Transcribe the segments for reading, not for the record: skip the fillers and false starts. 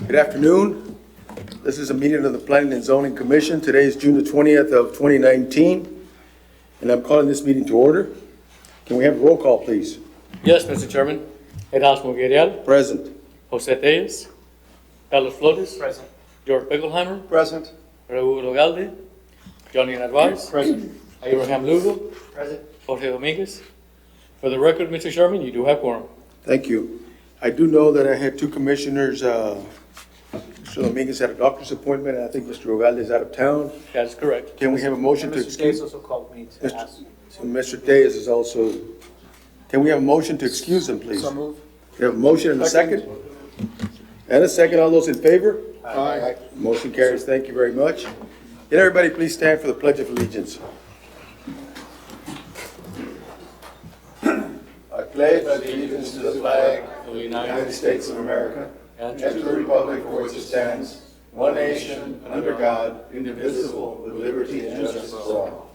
Good afternoon. This is a meeting of the Planning and Zoning Commission. Today is June the 20th of 2019, and I'm calling this meeting to order. Can we have a roll call, please? Yes, Mr. Chairman. Erasmo Guerrial, Present. Jose Tellez, Carlos Flores, Present. George Pickelheimer, Present. Raúl Ogalde, Johnny Narvaez, Present. Abraham Lugo, Present. Jorge Dominguez. For the record, Mr. Chairman, you do have quorum. Thank you. I do know that I had two commissioners, Mr. Dominguez had a doctor's appointment, and I think Mr. Ogalde is out of town. That is correct. Can we have a motion to Mr. excuse? Days also called me to ask. So Mr. Diaz is also, can we have a motion to excuse them, please? So move. We have a motion and a second? And a second. All those in favor? Aye. Motion carries. Thank you very much. Can everybody please stand for the Pledge of Allegiance? I pledge allegiance to the flag of the United States of America and to the republic for which it stands, one nation, under God, indivisible, with liberty and justice for all.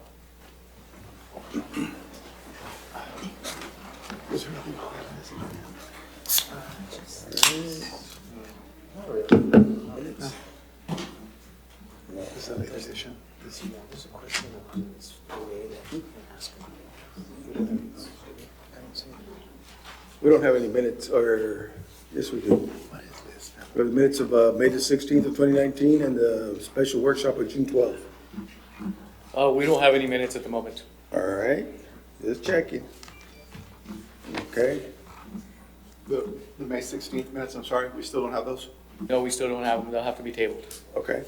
We don't have any minutes, or, yes, we do. We have the minutes of May the 16th of 2019 and the special workshop of June 12th. We don't have any minutes at the moment. All right, just checking. Okay, The May 16th minutes, I'm sorry, we still don't have those? No, we still don't have them. They'll have to be tabled. okay.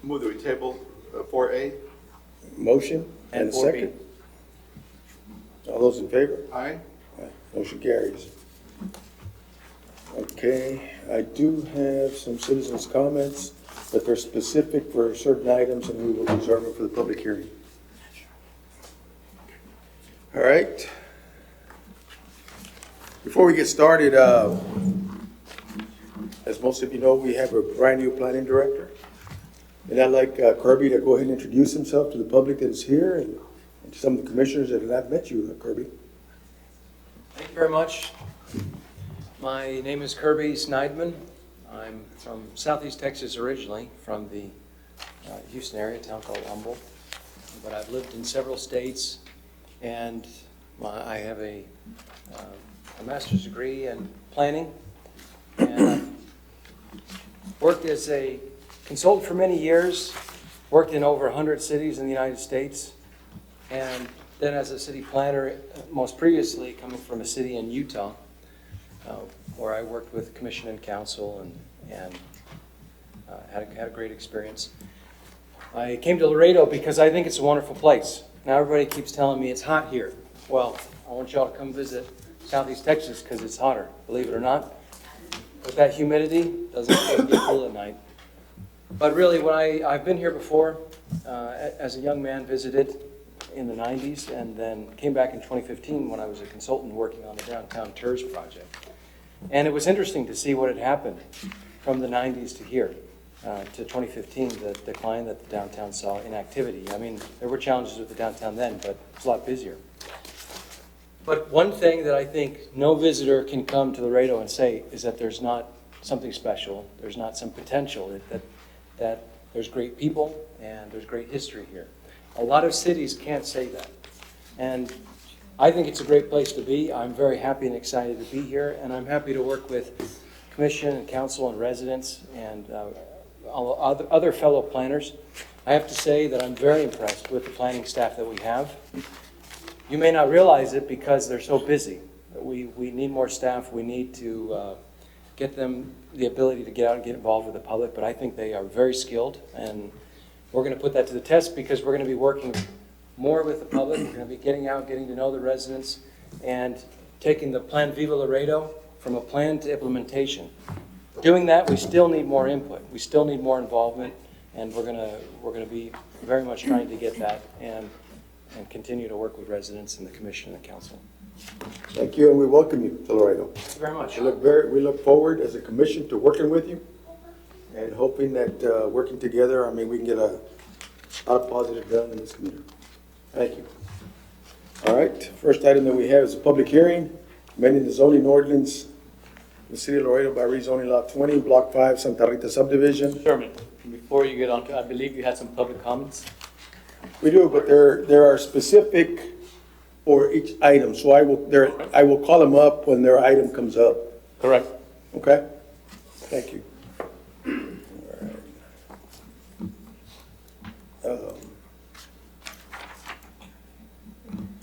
Move that we table 4A. Motion and a And 4B. second. All those in favor? Aye. Motion carries. Okay, I do have some citizens' comments, but they're specific for certain items, and we will reserve them for the public hearing. All right. Before we get started, as most of you know, we have a brand-new planning director. And I'd like Kirby to go ahead and introduce himself to the public that is here and to some of the commissioners that have not met you, Kirby. Thank you very much. My name is Kirby Sneidman. I'm from Southeast Texas originally, from the Houston area, a town called Humble. But I've lived in several states, and I have a master's degree in planning. And I've worked as a consultant for many years, worked in over 100 cities in the United States, and then as a city planner, most previously coming from a city in Utah, where I worked with commission and council and had a great experience. I came to Laredo because I think it's a wonderful place. Now everybody keeps telling me it's hot here. Well, I want y'all to come visit Southeast Texas because it's hotter, believe it or not. With that humidity, doesn't get cool at night. But really, when I've been here before, as a young man, visited in the 90s, and then came back in 2015 when I was a consultant working on the Downtown TERS project. And it was interesting to see what had happened from the 90s to here, to 2015, the decline that the downtown saw in activity. I mean, there were challenges with the downtown then, but it's a lot busier. But one thing that I think no visitor can come to Laredo and say is that there's not something special, there's not some potential, that there's great people and there's great history here. A lot of cities can't say that. And I think it's a great place to be. I'm very happy and excited to be here, and I'm happy to work with commission and council and residents and all other fellow planners. I have to say that I'm very impressed with the planning staff that we have. You may not realize it because they're so busy. We need more staff. We need to get them the ability to get out and get involved with the public, but I think they are very skilled, and we're going to put that to the test because we're going to be working more with the public. We're going to be getting out, getting to know the residents, and taking the Plan Viva Laredo from a plan to implementation. Doing that, we still need more input. We still need more involvement, and we're going to be very much trying to get that and continue to work with residents and the commission and the council. Thank you, and we welcome you to Laredo. Thank you very much. We look forward as a commission to working with you and hoping that working together, I mean, we can get a lot of positive done in this community. Thank you. All right, first item that we have is a public hearing, amending the zoning ordinance the City of Laredo by rezoning Lot 20, Block 5, Santa Rita subdivision. Chairman, before you get on to, I believe you had some public comments. We do, but there are specific for each item, so I will call them up when their item comes up, Correct. okay? Thank you. All right.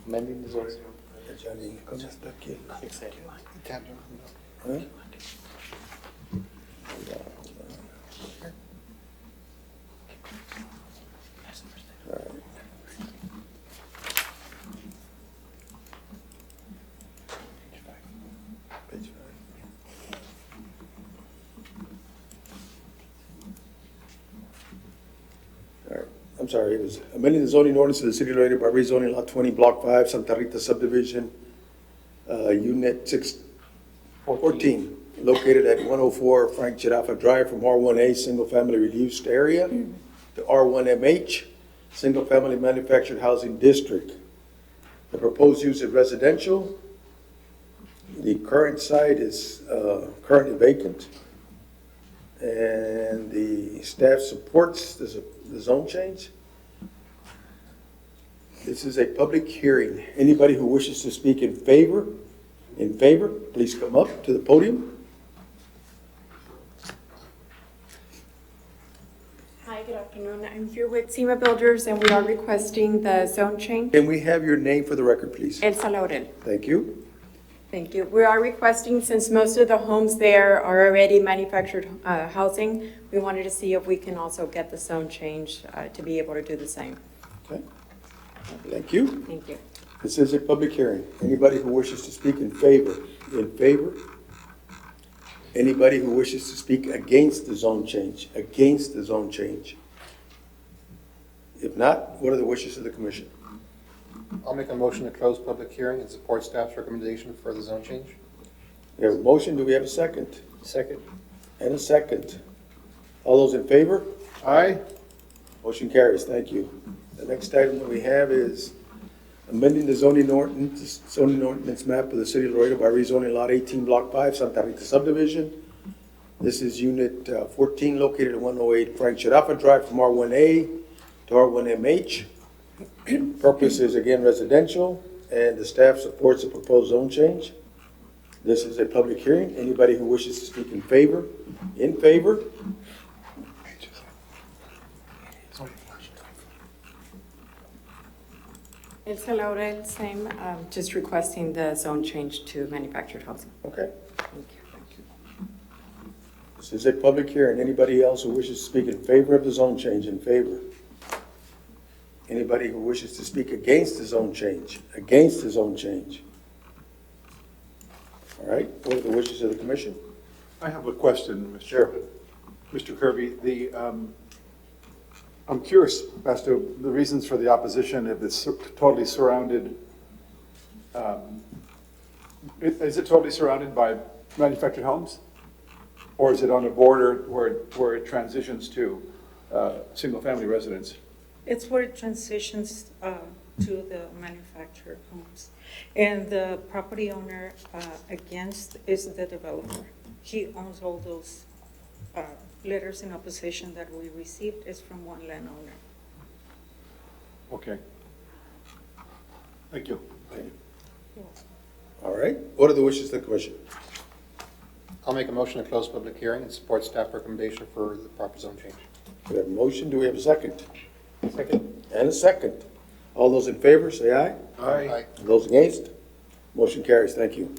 Amending the zones. Johnny, ¿cómo está aquí? ¿Eh? All right. Page 5. All right, I'm sorry, it was amending the zoning ordinance of the City of Laredo by rezoning Lot 20, Block 5, Santa Rita subdivision, Unit 14, located at 104 Frank Chirafa Drive from R1A, single-family reduced area, to R1MH, single-family manufactured housing district. The proposed use is residential. The current site is currently vacant. And the staff supports the zone change. This is a public hearing. Anybody who wishes to speak in favor, please come up to the podium. Hi, good afternoon. I'm here with SEMA Builders, and we are requesting the zone change. Can we have your name for the record, please? Elsa Laurel. Thank you. Thank you. We are requesting, since most of the homes there are already manufactured housing, we wanted to see if we can also get the zone change to be able to do the same. Okay. Thank you. Thank you. This is a public hearing. Anybody who wishes to speak in favor? Anybody who wishes to speak against the zone change? If not, what are the wishes of the commission? I'll make a motion to close public hearing and support staff's recommendation for the zone change. We have a motion. Do we have a second? Second. And a second. All those in favor? Aye. Motion carries. Thank you. The next item that we have is amending the zoning ordinance map of the City of Laredo by rezoning Lot 18, Block 5, Santa Rita subdivision. This is Unit 14, located at 108 Frank Chirafa Drive from R1A to R1MH. Purpose is again residential, and the staff supports the proposed zone change. This is a public hearing. Anybody who wishes to speak in favor? Elsa Laurel, same, just requesting the zone change to manufactured housing. Okay. Thank you. This is a public hearing. Anybody else who wishes to speak in favor of the zone change, in favor? Anybody who wishes to speak against the zone change? All right, what are the wishes of the commission? I have a question, Mr. Sure. Chairman. Mr. Kirby, I'm curious as to the reasons for the opposition if it's totally surrounded. Is it totally surrounded by manufactured homes? Or is it on a border where it transitions to single-family residence? It's where it transitions to the manufactured homes. And the property owner against is the developer. He owns all those letters in opposition that we received is from one landowner. Okay. Thank you. All right, what are the wishes of the commission? I'll make a motion to close public hearing and support staff recommendation for the proper zone change. We have a motion. Do we have a second? Second. And a second. All those in favor, say aye. Aye. Those against? Motion carries. Thank you.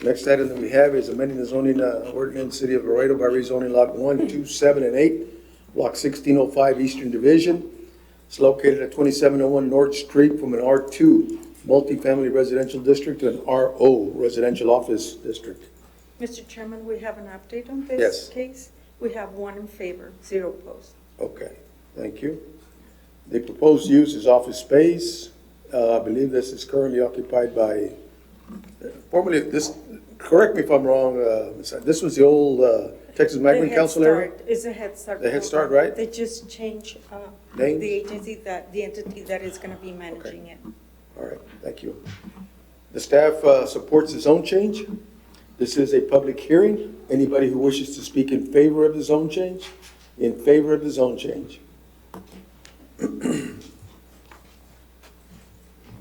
Next item that we have is amending the zoning ordinance, City of Laredo by rezoning Lot 1, 2, 7, and 8, Block 1605 Eastern Division. It's located at 2701 North Street from an R2 multifamily residential district to an RO residential office district. Mr. Chairman, we have an update on Yes. this case. We have 1 in favor, 0 opposed. Okay, thank you. The proposed use is office space. I believe this is currently occupied by, formerly, correct me if I'm wrong, this was the old Texas Migrant The Head Council area? Start is a Head Start. The Head Start, program. right? They just changed Names? the entity that is going to be managing it. All right, thank you. The staff supports the zone change. This is a public hearing. Anybody who wishes to speak in favor of the zone change? In favor of the zone change? Good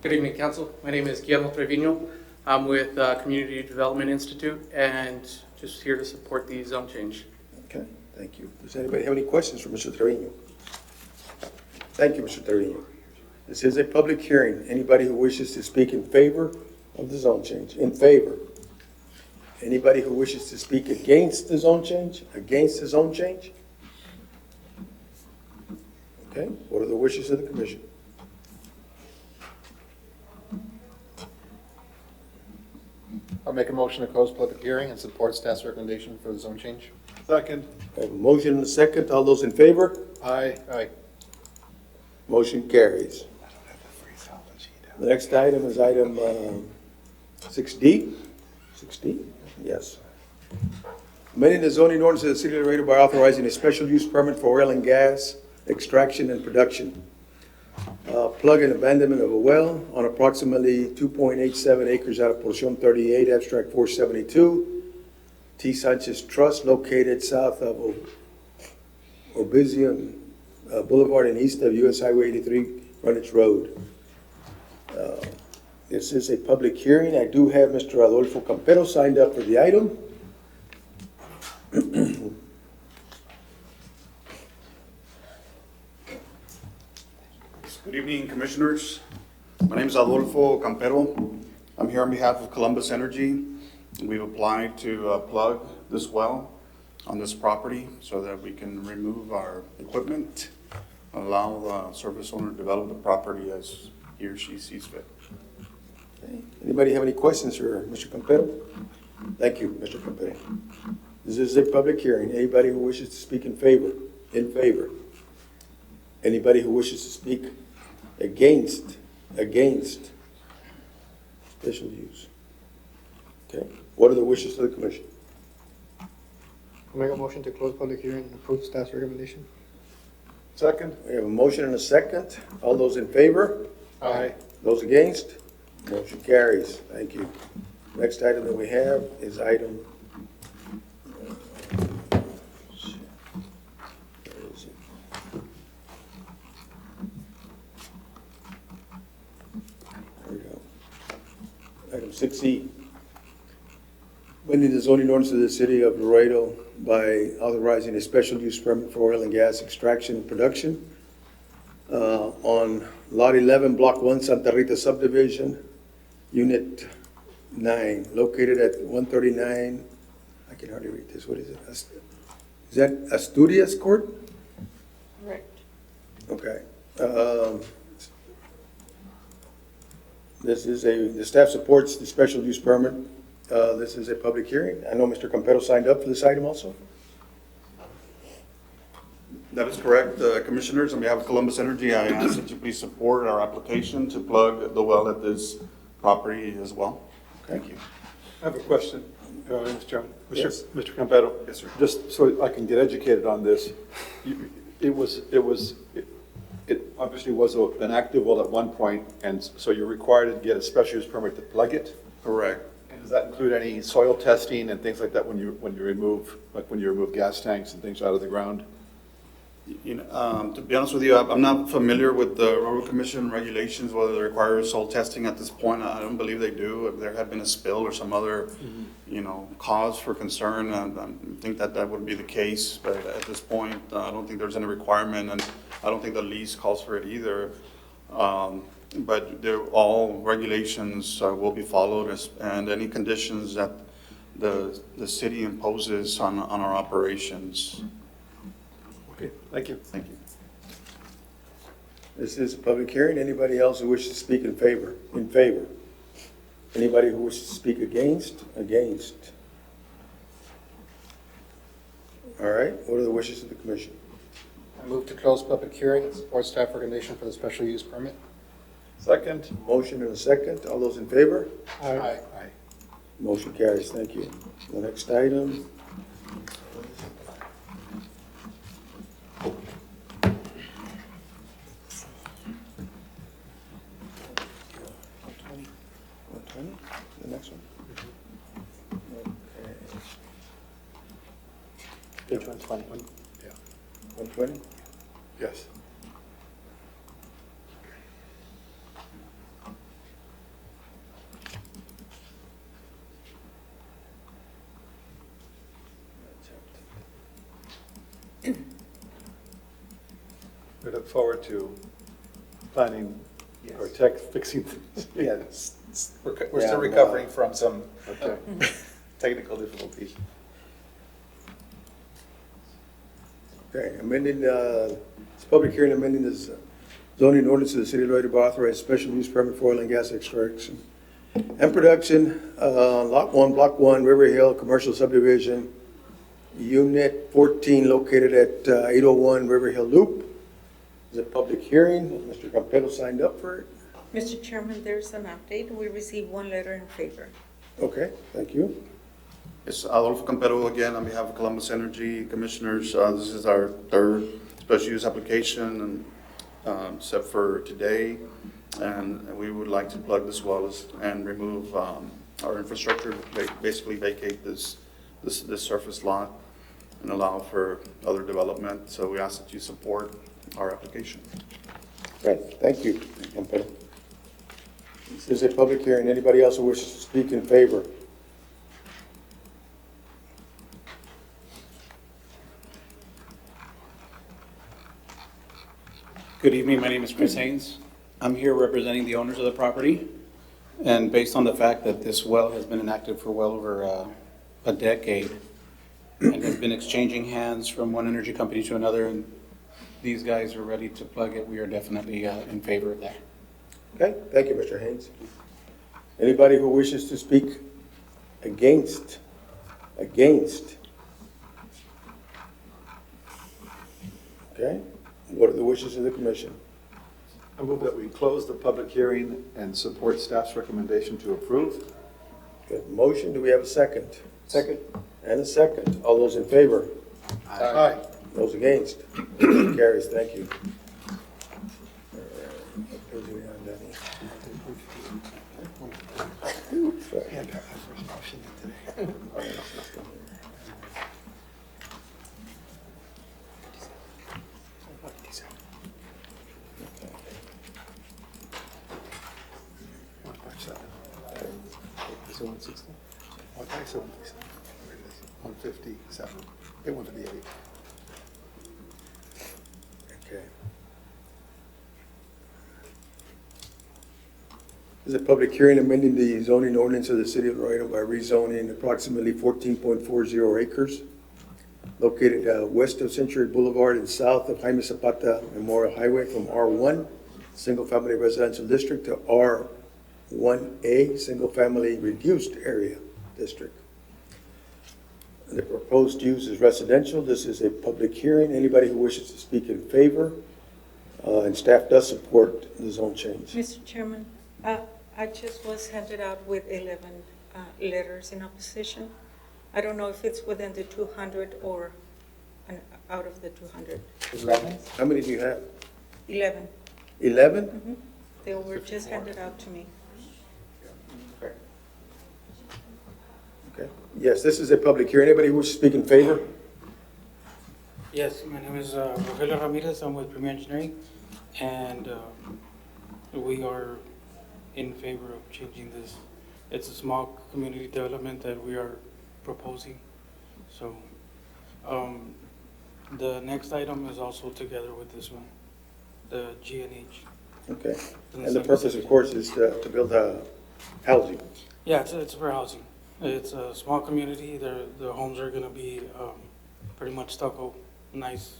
evening, Council. My name is Guillermo Trevino. I'm with Community Development Institute and just here to support the zone change. Okay, thank you. Does anybody have any questions for Mr. Trevino? Thank you, Mr. Trevino. This is a public hearing. Anybody who wishes to speak in favor of the zone change? In favor? Anybody who wishes to speak against the zone change? Against the zone change? Okay, what are the wishes of the commission? I'll make a motion to close public hearing and support staff's recommendation for the zone change. Second. I have a motion and a second. All those in favor? Aye. Aye. Motion carries. The next item is item 6D. 6D? Yes. Amending the zoning ordinance of the city of Laredo by authorizing a special use permit for oil and gas extraction and production. Plug and abandonment of a well on approximately 2.87 acres out of Portion 38, Abstract 472. T. Sanchez Trust located south of Obizium Boulevard and east of US Highway 83, Greenwich Road. This is a public hearing. I do have Mr. Adolfo Campero signed up for the item. Good evening, Commissioners. My name is Adolfo Campero. I'm here on behalf of Columbus Energy. We've applied to plug this well on this property so that we can remove our equipment, allow the service owner to develop the property as he or she sees fit. Okay. Anybody have any questions for Mr. Campero? Thank you, Mr. Campero. This is a public hearing. Anybody who wishes to speak in favor? In favor. Anybody who wishes to speak against special use? Okay. What are the wishes of the commission? I'll make a motion to close public hearing and approve staff's recommendation. Second. We have a motion and a second. All those in favor? Aye. Those against? Motion carries. Thank you. Next item that we have is item. Where is it? There we go. Item 6E. Amending the zoning ordinance of the city of Laredo by authorizing a special use permit for oil and gas extraction and production on Lot 11, Block 1, Santa Rita subdivision, Unit 9, located at 139, I can hardly read this, what is it? Is that Asturias Court? Correct. Okay. The staff supports the special use permit. This is a public hearing. I know Mr. Campero signed up for this item also. That is correct, Commissioners. On behalf of Columbus Energy, I ask that you please support our application to plug the well at this property as well. Thank you. I have a question, Mr. Chairman. Yes. Mr. Campero. Yes, sir. Just so I can get educated on this, it obviously was an active well at one point, and so you're required to get a special use permit to plug it? Correct. And does that include any soil testing and things like that when you remove gas tanks and things out of the ground? You know, to be honest with you, I'm not familiar with the Railroad Commission regulations, whether they require soil testing at this point. I don't believe they do. If there had been a spill or some other, you know, cause for concern, I think that would be the case. But at this point, I don't think there's any requirement, and I don't think the lease calls for it either. But all regulations will be followed, and any conditions that the city imposes on our operations. Okay, thank you. Thank you. This is a public hearing. Anybody else who wishes to speak in favor? In favor. Anybody who wishes to speak against? Against. All right, what are the wishes of the commission? I move to close public hearing and support staff recommendation for the special use permit. Second. Motion and a second. All those in favor? Aye. Motion carries. Thank you. The next item. The next one. Page 120. Yeah, 120? yes. We look forward to planning or tech fixing things. Yeah, we're still recovering from some Okay. technical difficulties. Okay, amending, it's a public hearing amending the zoning ordinance of the city of Laredo by authorized special use permit for oil and gas extraction and production, lot 1, block 1, River Hill Commercial Subdivision, unit 14 located at 801 River Hill Loop. It's a public hearing. Mr. Campello signed up for it. Mr. Chairman, there's an update. We received one letter in favor. Okay, thank you. It's Adolfo Campero again on behalf of Columbus Energy Commissioners. This is our third special use application, and except for today. And we would like to plug this well and remove our infrastructure, basically vacate this surface lot and allow for other development. So we ask that you support our application. Right, thank you, Campello. This is a public hearing. Anybody else who wishes to speak in favor? Good evening, my name is Chris Haynes. I'm here representing the owners of the property. And based on the fact that this well has been inactive for well over a decade and has been exchanging hands from one energy company to another, and these guys are ready to plug it, we are definitely in favor of that. Okay, thank you, Mr. Haynes. Anybody who wishes to speak against? Okay, what are the wishes of the commission? I move that we close the public hearing and support staff's recommendation to approve. Good motion, do we have a second? Second. And a second. All those in favor? Aye. Those against? Motion carries, thank you. Is it 160? 157. 158. Okay. This is a public hearing amending the zoning ordinance of the city of Laredo by rezoning approximately 14.40 acres located west of Century Boulevard and south of Jaime Zapata Memorial Highway from R1, Single Family Residential District, to R1A, Single Family Reduced Area District. The proposed use is residential. This is a public hearing. Anybody who wishes to speak in favor, and staff does support the zone change. Mr. Chairman, I just was handed out with 11 letters in opposition. I don't know if it's within the 200 or out of the 200. 11? How many do you have? 11. 11? They were just handed out to me. Okay. Yes, this is a public hearing. Anybody who wishes to speak in favor? Yes, my name is Rogelio Ramirez. I'm with Premier Engineering, and we are in favor of changing this. It's a small community development that we are proposing. So the next item is also together with this one, the GNH. Okay. And the purpose, of course, is to build housing. Yeah, it's for housing. It's a small community. The homes are going to be pretty much stucco, nice.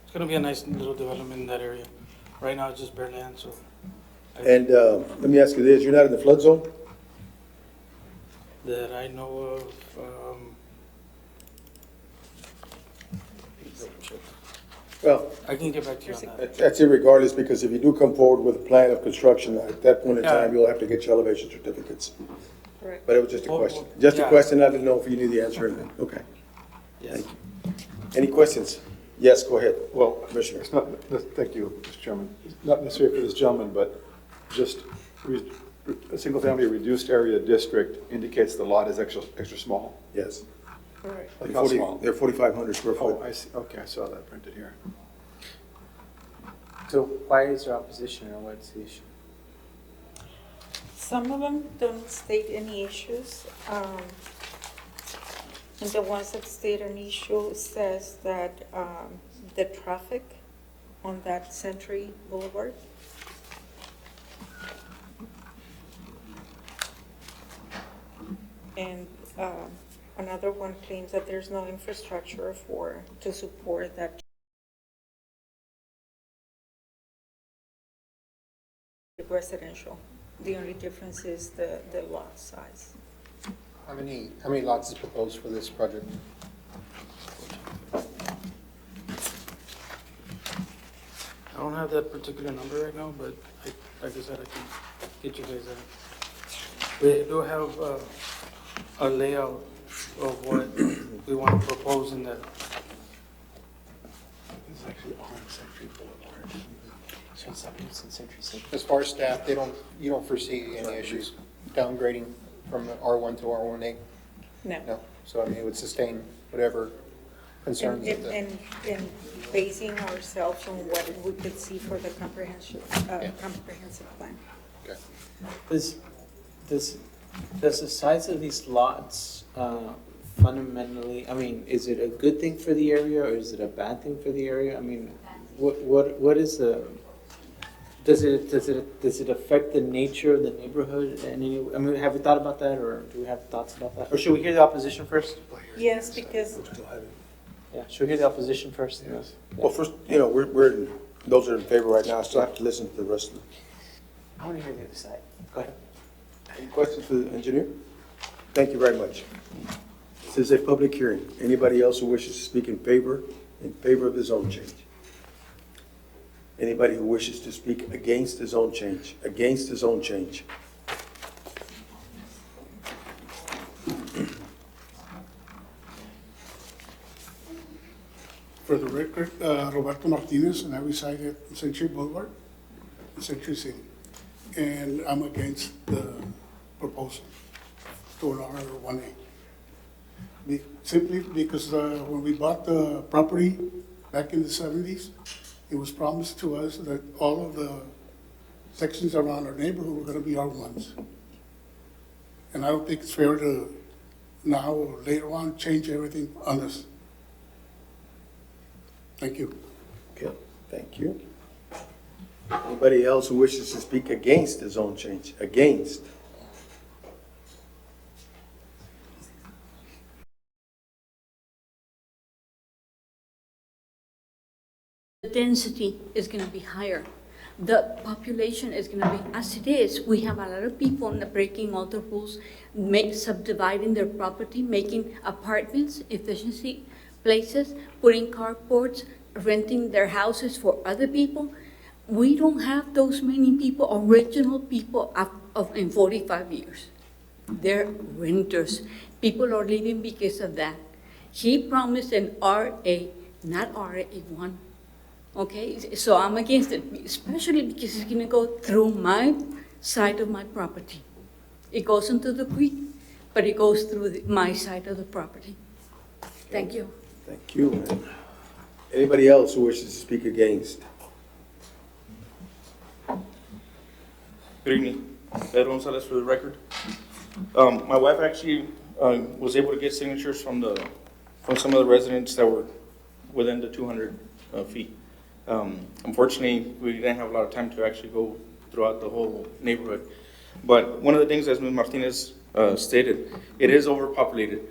It's going to be a nice little development in that area. Right now, it's just bare land, so. And let me ask you this, you're not in the flood zone? That I know of, Well, I can get back to you on that. that's irregardless, because if you do come forward with a plan of construction, at that point in time, Yeah. you'll have to get your elevation certificates. Correct. But it was just a Oh, question. Just a yeah. question, I didn't know if you knew the answer or not. Okay. Yes. Any questions? Yes, go ahead. Well, Commissioner. it's not, thank you, Mr. Chairman. It's not necessarily for this gentleman, but just a single-family reduced area district indicates the lot is extra small. Yes. Correct. Like how small? They're 4,500 square foot. Oh, I see, okay, I saw that printed here. So why is there opposition or what's the issue? Some of them don't state any issues. And the ones that state an issue says that the traffic on that Century Boulevard. And another one claims that there's no infrastructure to support that residential. The only difference is the lot size. How many lots is proposed for this project? I don't have that particular number right now, but like I said, I can get you guys that. We do have a layout of what we want to propose in that. This is actually on Century Boulevard. So it's up in Century City. As far as staff, you don't foresee any issues downgrading from R1 to R1A? No. No? So I mean, it would sustain whatever concerns of the... And basing ourselves on what we could see for the comprehensive plan. Okay. Does the size of these lots fundamentally, I mean, is it a good thing for the area or is it a bad thing for the area? I mean, what is the, does it affect the nature of the neighborhood in any, I mean, have you thought about that or do we have thoughts about that? Or should we hear the opposition first? Yes, because Yeah, should we hear the opposition first? Yes. Well, first, those are in favor right now. I still have to listen to the rest of them. I want to hear the other side. Go ahead. Any questions for the engineer? Thank you very much. This is a public hearing. Anybody else who wishes to speak in favor of the zone change? Anybody who wishes to speak against the zone change? Against the zone change? For the record, Roberto Martinez, and I reside at Century Boulevard, in Century City. And I'm against the proposal to an R1A. Simply because when we bought the property back in the 70s, it was promised to us that all of the sections around our neighborhood were going to be R1s. And I don't think it's fair to now or later on change everything on us. Thank you. Okay, thank you. Anybody else who wishes to speak against the zone change? Against? The density is going to be higher. The population is going to be as it is. We have a lot of people breaking all the rules, subdividing their property, making apartments, efficiency places, putting carports, renting their houses for other people. We don't have those many people, original people in 45 years. They're renters. People are leaving because of that. He promised an RA, not RA1. Okay, so I'm against it, especially because it's gonna go through my side of my property. It goes into the creek, but it goes through my side of the property. Thank you. Thank you. Anybody else who wishes to speak against? Good evening. Pedro Gonzalez for the record. My wife actually was able to get signatures from some of the residents that were within the 200 feet. Unfortunately, we didn't have a lot of time to actually go throughout the whole neighborhood. But one of the things, as Ms. Martinez stated, it is overpopulated.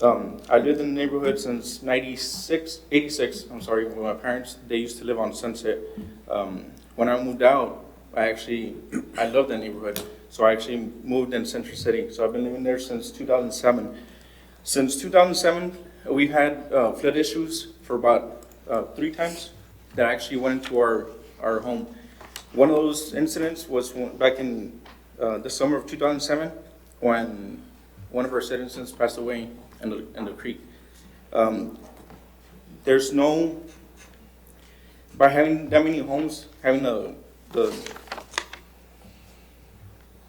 I lived in the neighborhood since 86, with my parents. They used to live on Sunset. When I moved out, I loved that neighborhood. So I actually moved in Century City. So I've been living there since 2007. Since 2007, we've had flood issues for about 3 times that actually went into our home. One of those incidents was back in the summer of 2007 when one of our citizens passed away in the creek. There's no, by having that many homes, having the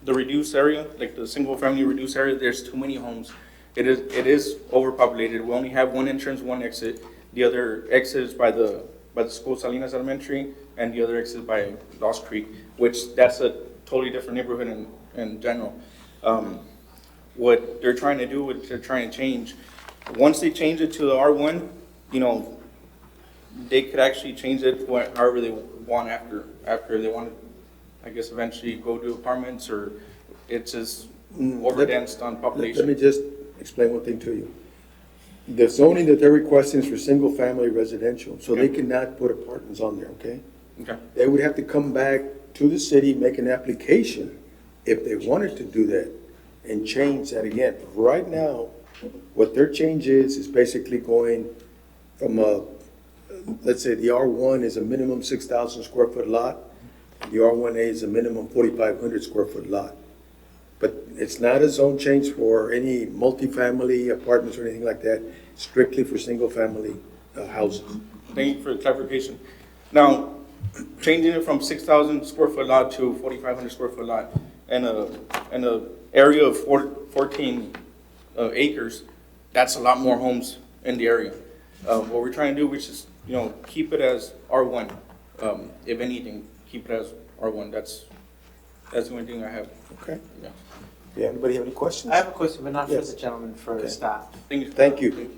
reduced area, like the single family reduced area, there's too many homes. it is overpopulated. We only have one entrance, one exit. The other exit is by the school, Salinas Elementary, and the other exit by Lost Creek, which that's a totally different neighborhood in general. What they're trying to do, what they're trying to change, once they change it to the R1, you know, they could actually change it however they want after they want to, I guess, eventually go to apartments, or it's just overdensed on population. Let me just explain one thing to you. The zoning that they're requesting is for single-family residential, so they cannot put apartments on there, okay? Okay. They would have to come back to the city, make an application if they wanted to do that, and change that again. Right now, what their change is basically going from let's say the R1 is a minimum 6,000 square foot lot, the R1A is a minimum 4,500 square foot lot. But it's not a zone change for any multifamily apartments or anything like that, strictly for single-family houses. Thank you for the clarification. Now, changing it from 6,000 square foot lot to 4,500 square foot lot and a area of 14 acres, that's a lot more homes in the area. What we're trying to do, which is, you know, keep it as R1. If anything, keep it as R1. That's the only thing I have. Okay. Yeah. Yeah, anybody have any questions? I have a question, but not for Yes. the gentleman, for Okay. staff. Thank you. Thank you.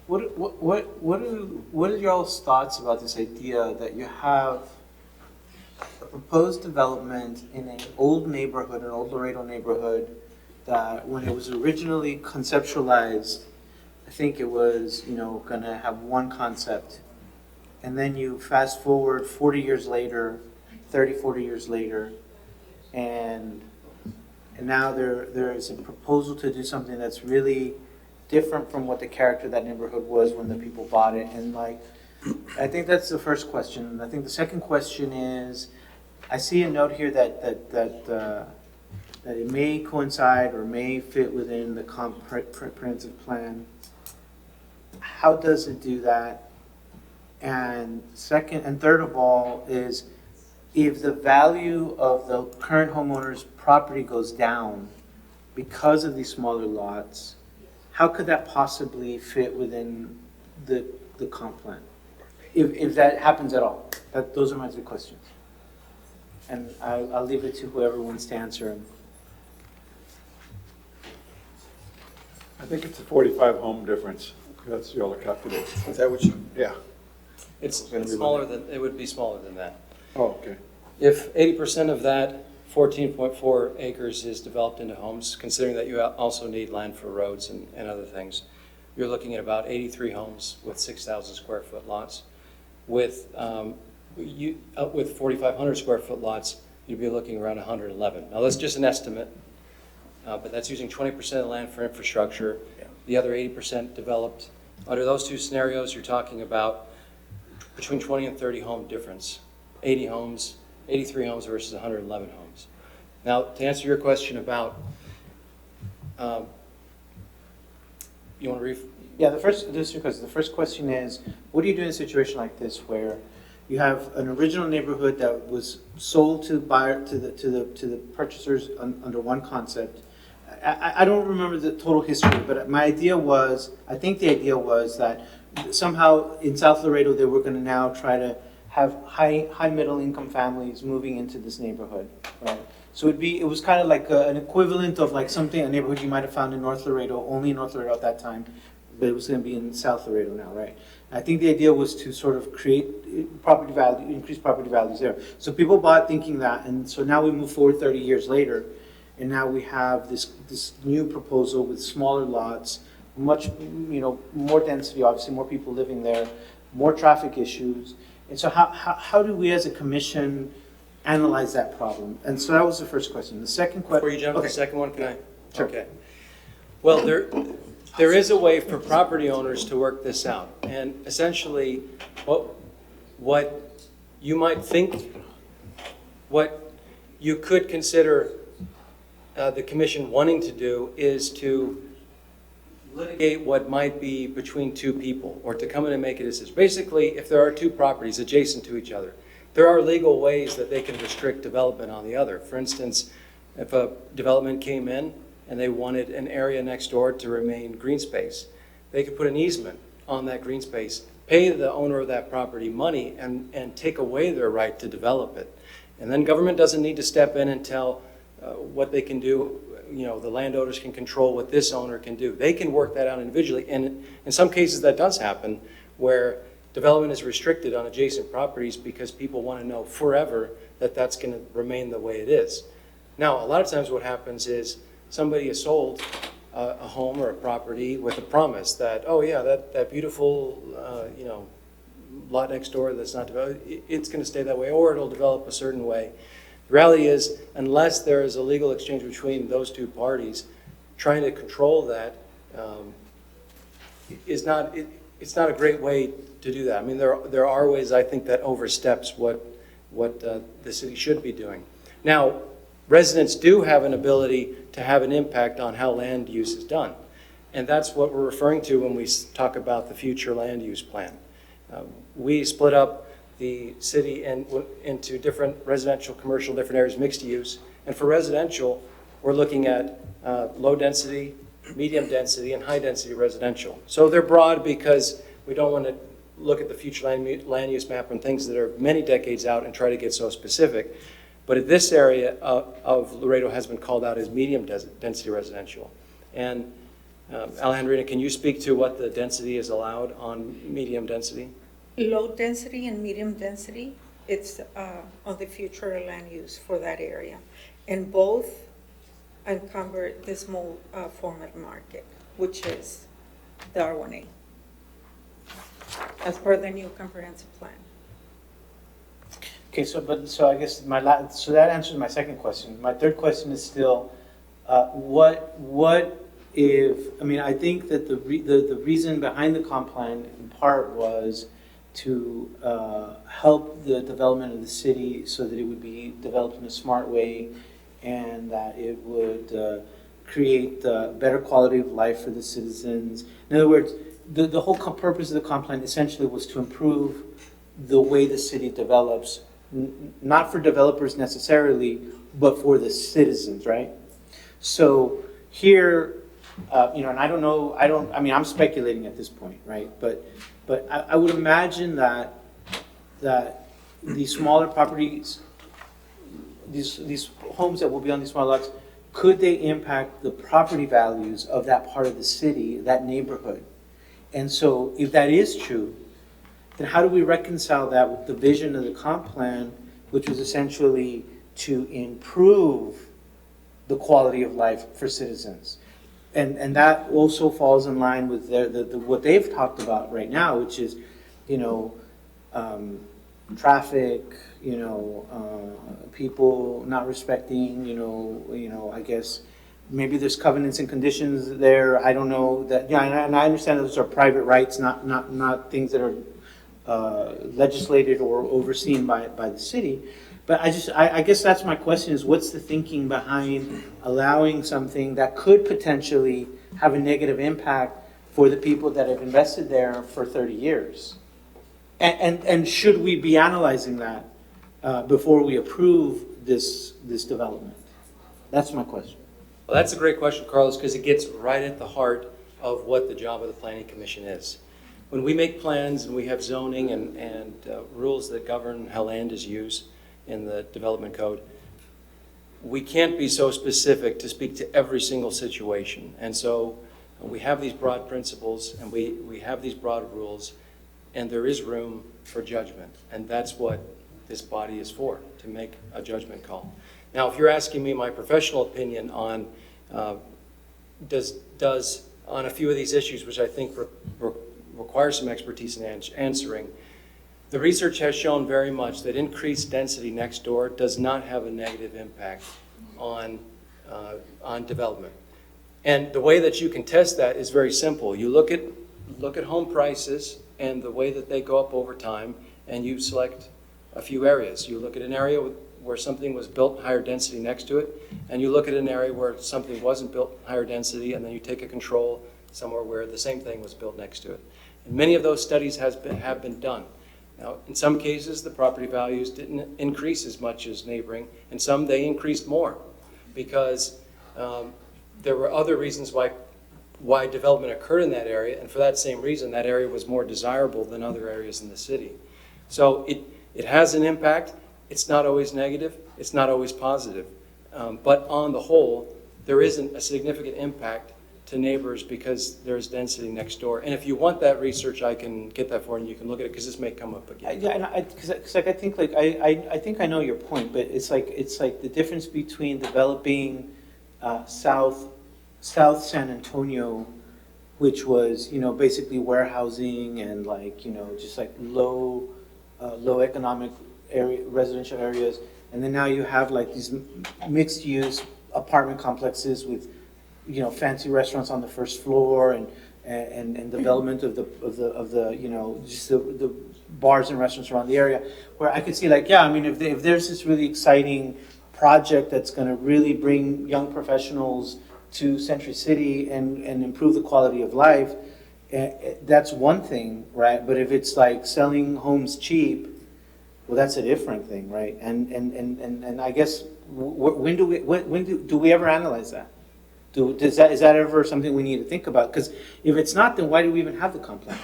What are y'all's thoughts about this idea that you have a proposed development in an old neighborhood, an old Laredo neighborhood, that when it was originally conceptualized, I think it was, you know, gonna have one concept. And then you fast forward 40 years later, 30, 40 years later, and now there is a proposal to do something that's really different from what the character of that neighborhood was when the people bought it. And like, I think that's the first question. And I think the second question is, I see a note here that it may coincide or may fit within the comprehensive plan. How does it do that? And second and third of all is, if the value of the current homeowner's property goes down because of these smaller lots, how could that possibly fit within the comp plan? If that happens at all? Those are my three questions. And I'll leave it to whoever wants to answer them. I think it's a 45 home difference. That's the other calculation. Is that what you? Yeah. It's smaller than, it would be smaller than that. Oh, okay. If 80% of that 14.4 acres is developed into homes, considering that you also need land for roads and other things, you're looking at about 83 homes with 6,000 square foot lots. With 4,500 square foot lots, you'd be looking around 111. Now that's just an estimate, but that's using 20% of the land for infrastructure. The other 80% developed. Under those two scenarios, you're talking about between 20 and 30 home difference. 80 homes, 83 homes versus 111 homes. Now, to answer your question about, you want to Yeah, the first question is, what do you do in a situation like this where you have an original neighborhood that was sold to the purchasers under one concept? I don't remember the total history, but my idea was, I think the idea was that somehow in South Laredo they were going to now try to have high middle income families moving into this neighborhood, right? So it was kind of like an equivalent of like a neighborhood you might have found in North Laredo, only in North Laredo at that time, but it was going to be in South Laredo now, right? I think the idea was to sort of create property value, increase property values there. So people bought thinking that, and so now we move forward 30 years later, and now we have this new proposal with smaller lots, much, more density, obviously more people living there, more traffic issues. And so how do we as a commission analyze that problem? And so that was the first question. The second question. Before you jump to the second one, can I? Sure. Okay. Well, there is a way for property owners to work this out. And essentially, what you might think, what you could consider the commission wanting to do is to litigate what might be between two people, or to come in and make a decision. Basically, if there are two properties adjacent to each other, there are legal ways that they can restrict development on the other. For instance, if a development came in and they wanted an area next door to remain green space, they could put an easement on that green space, pay the owner of that property money, and take away their right to develop it. And then government doesn't need to step in and tell what they can do. You know, the landowners can control what this owner can do. They can work that out individually. And in some cases that does happen, where development is restricted on adjacent properties because people want to know forever that that's going to remain the way it is. Now, a lot of times what happens is somebody has sold a home or a property with a promise that, oh yeah, that beautiful, you know, lot next door that's not developed, it's going to stay that way, or it'll develop a certain way. The reality is, unless there is a legal exchange between those two parties, trying to control that is not, it's not a great way to do that. I mean, there are ways, I think, that oversteps what the city should be doing. Now, residents do have an ability to have an impact on how land use is done. And that's what we're referring to when we talk about the future land use plan. We split up the city into different residential, commercial, different areas, mixed use. And for residential, we're looking at low density, medium density, and high density residential. So they're broad because we don't want to look at the future land use map and things that are many decades out and try to get so specific. But this area of Laredo has been called out as medium density residential. And Alejandrina, can you speak to what the density is allowed on medium density? Low density and medium density, it's on the future land use for that area. And both encumber the small format market, which is the R1A, as per the new comprehensive plan. Okay, so I guess so that answers my second question. My third question is still, what if, I mean, I think that the reason behind the comp plan in part was to help the development of the city so that it would be developed in a smart way and that it would create better quality of life for the citizens. In other words, the whole purpose of the comp plan essentially was to improve the way the city develops, not for developers necessarily, but for the citizens, right? So here, you know, and I don't know, I mean, I'm speculating at this point, right? But I would imagine that these smaller properties, these homes that will be on these small lots, could they impact the property values of that part of the city, that neighborhood? And so if that is true, then how do we reconcile that with the vision of the comp plan, which was essentially to improve the quality of life for citizens? And that also falls in line with what they've talked about right now, which is, you know, traffic, you know, people not respecting, you know, I guess maybe there's covenants and conditions there. I don't know that. Yeah, and I understand those are private rights, not things that are legislated or overseen by the city. But I guess that's my question is, what's the thinking behind allowing something that could potentially have a negative impact for the people that have invested there for 30 years? And should we be analyzing that before we approve this development? That's my question. Well, that's a great question, Carlos, because it gets right at the heart of what the job of the Planning Commission is. When we make plans and we have zoning and rules that govern how land is used in the development code, we can't be so specific to speak to every single situation. And so we have these broad principles and we have these broad rules, and there is room for judgment. And that's what this body is for, to make a judgment call. Now, if you're asking me my professional opinion on does on a few of these issues, which I think require some expertise in answering, the research has shown very much that increased density next door does not have a negative impact on development. And the way that you can test that is very simple. You look at home prices and the way that they go up over time, and you select a few areas. You look at an area where something was built higher density next to it, and you look at an area where something wasn't built higher density, and then you take a control somewhere where the same thing was built next to it. And many of those studies have been done. Now, in some cases, the property values didn't increase as much as neighboring, and some they increased more because there were other reasons why development occurred in that area, and for that same reason, that area was more desirable than other areas in the city. So it has an impact. It's not always negative. It's not always positive. But on the whole, there isn't a significant impact to neighbors because there's density next door. And if you want that research, I can get that for you, and you can look at it, because this may come up again. Yeah, and because I think like I think I know your point, but it's like the difference between developing South San Antonio, which was, you know, basically warehousing and like, you know, just like low economic area, residential areas, and then now you have like these mixed use apartment complexes with, you know, fancy restaurants on the first floor and development of the you know, just the bars and restaurants around the area, where I could see like, yeah, I mean, if there's this really exciting project that's going to really bring young professionals to Century City and improve the quality of life, that's one thing, right? But if it's like selling homes cheap, well, that's a different thing, right? And I guess when do we ever analyze that? Is that ever something we need to think about? Because if it's not, then why do we even have the comp plan?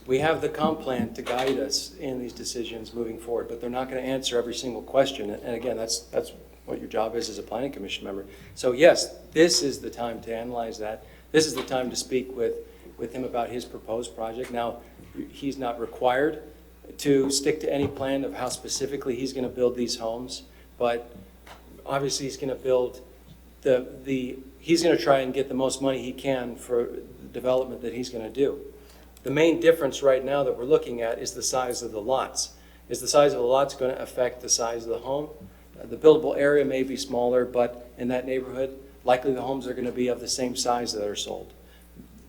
We have the comp plan to guide us in these decisions moving forward, but they're not going to answer every single question. And again, that's what your job is as a planning commission member. So yes, this is the time to analyze that. This is the time to speak with him about his proposed project. Now, he's not required to stick to any plan of how specifically he's going to build these homes, but obviously he's going to build he's going to try and get the most money he can for the development that he's going to do. The main difference right now that we're looking at is the size of the lots. Is the size of the lots going to affect the size of the home? The buildable area may be smaller, but in that neighborhood, likely the homes are going to be of the same size that are sold.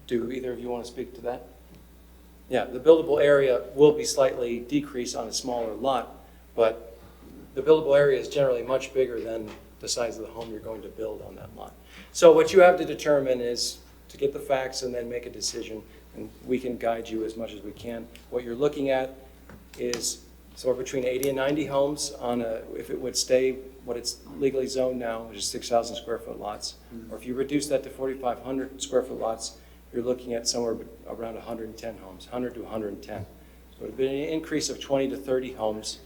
Do either of you want to speak to that? Yeah, the buildable area will be slightly decreased on a smaller lot, but the buildable area is generally much bigger than the size of the home you're going to build on that lot. So what you have to determine is to get the facts and then make a decision, and we can guide you as much as we can. What you're looking at is somewhere between 80 and 90 homes on if it would stay what it's legally zoned now, which is 6,000 square foot lots. Or if you reduce that to 4,500 square foot lots, you're looking at somewhere around 110 homes, 100 to 110. So it would be an increase of 20 to 30 homes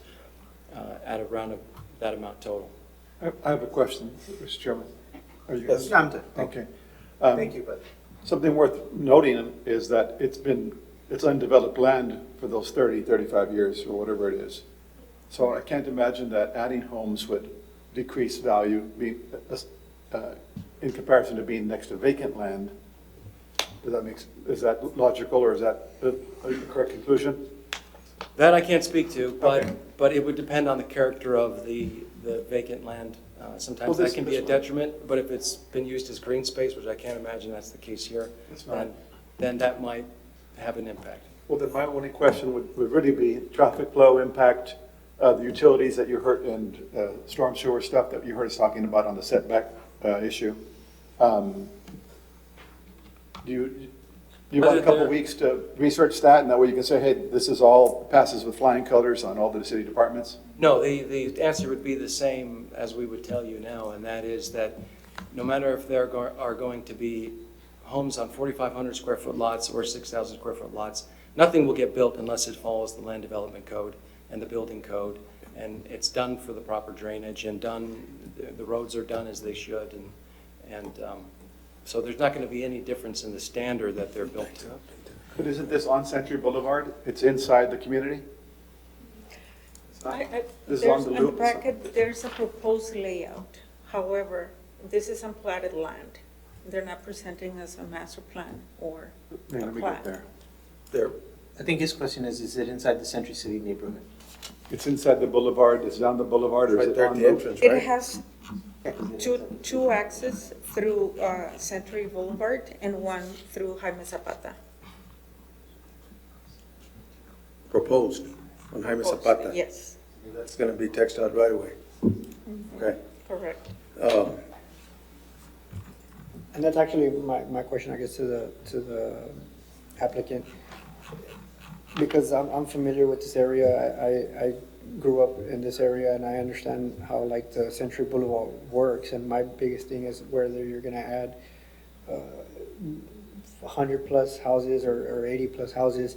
at around that amount total. I have a question, Mr. Chairman. Are you? Yes, I'm done. Okay. Thank you, bud. Something worth noting is that it's undeveloped land for those 30, 35 years or whatever it is. So I can't imagine that adding homes would decrease value in comparison to being next to vacant land. Is that logical, or is that a correct conclusion? That I can't speak to, Okay. but it would depend on the character of the vacant land. Sometimes that can be a detriment, but if it's been used as green space, which I can't imagine that's the case here, then that might have an impact. Well, then my only question would really be traffic flow impact, the utilities that you heard, and storm sewer stuff that you heard us talking about on the setback issue. Do you want a couple weeks to research that, and that way you can say, hey, this is all passes with flying colors on all the city departments? No, the answer would be the same as we would tell you now, and that is that no matter if there are going to be homes on 4,500 square foot lots or 6,000 square foot lots, nothing will get built unless it follows the land development code and the building code, and it's done for the proper drainage and the roads are done as they should, and so there's not going to be any difference in the standard that they're built to. But isn't this on Century Boulevard? It's inside the community? This is on the In the loop? bracket, there's a proposed layout. However, this is unplatted land. They're not presenting us a master plan or a Let me plat. get There. I think his question is it inside the Century City neighborhood? It's inside the boulevard, it's on the boulevard, or is Right it there at on the the entrance, It right? has two axes through Century Boulevard and one through Jaime Zapata. Proposed on Jaime Zapata. Yes, That's going to be textile right away. Okay. correct. And that's actually my question, I guess, to the applicant. Because I'm familiar with this area, grew up in this area and I understand how like the Century Boulevard works. And my biggest thing is whether you're gonna add 100 plus houses or 80 plus houses.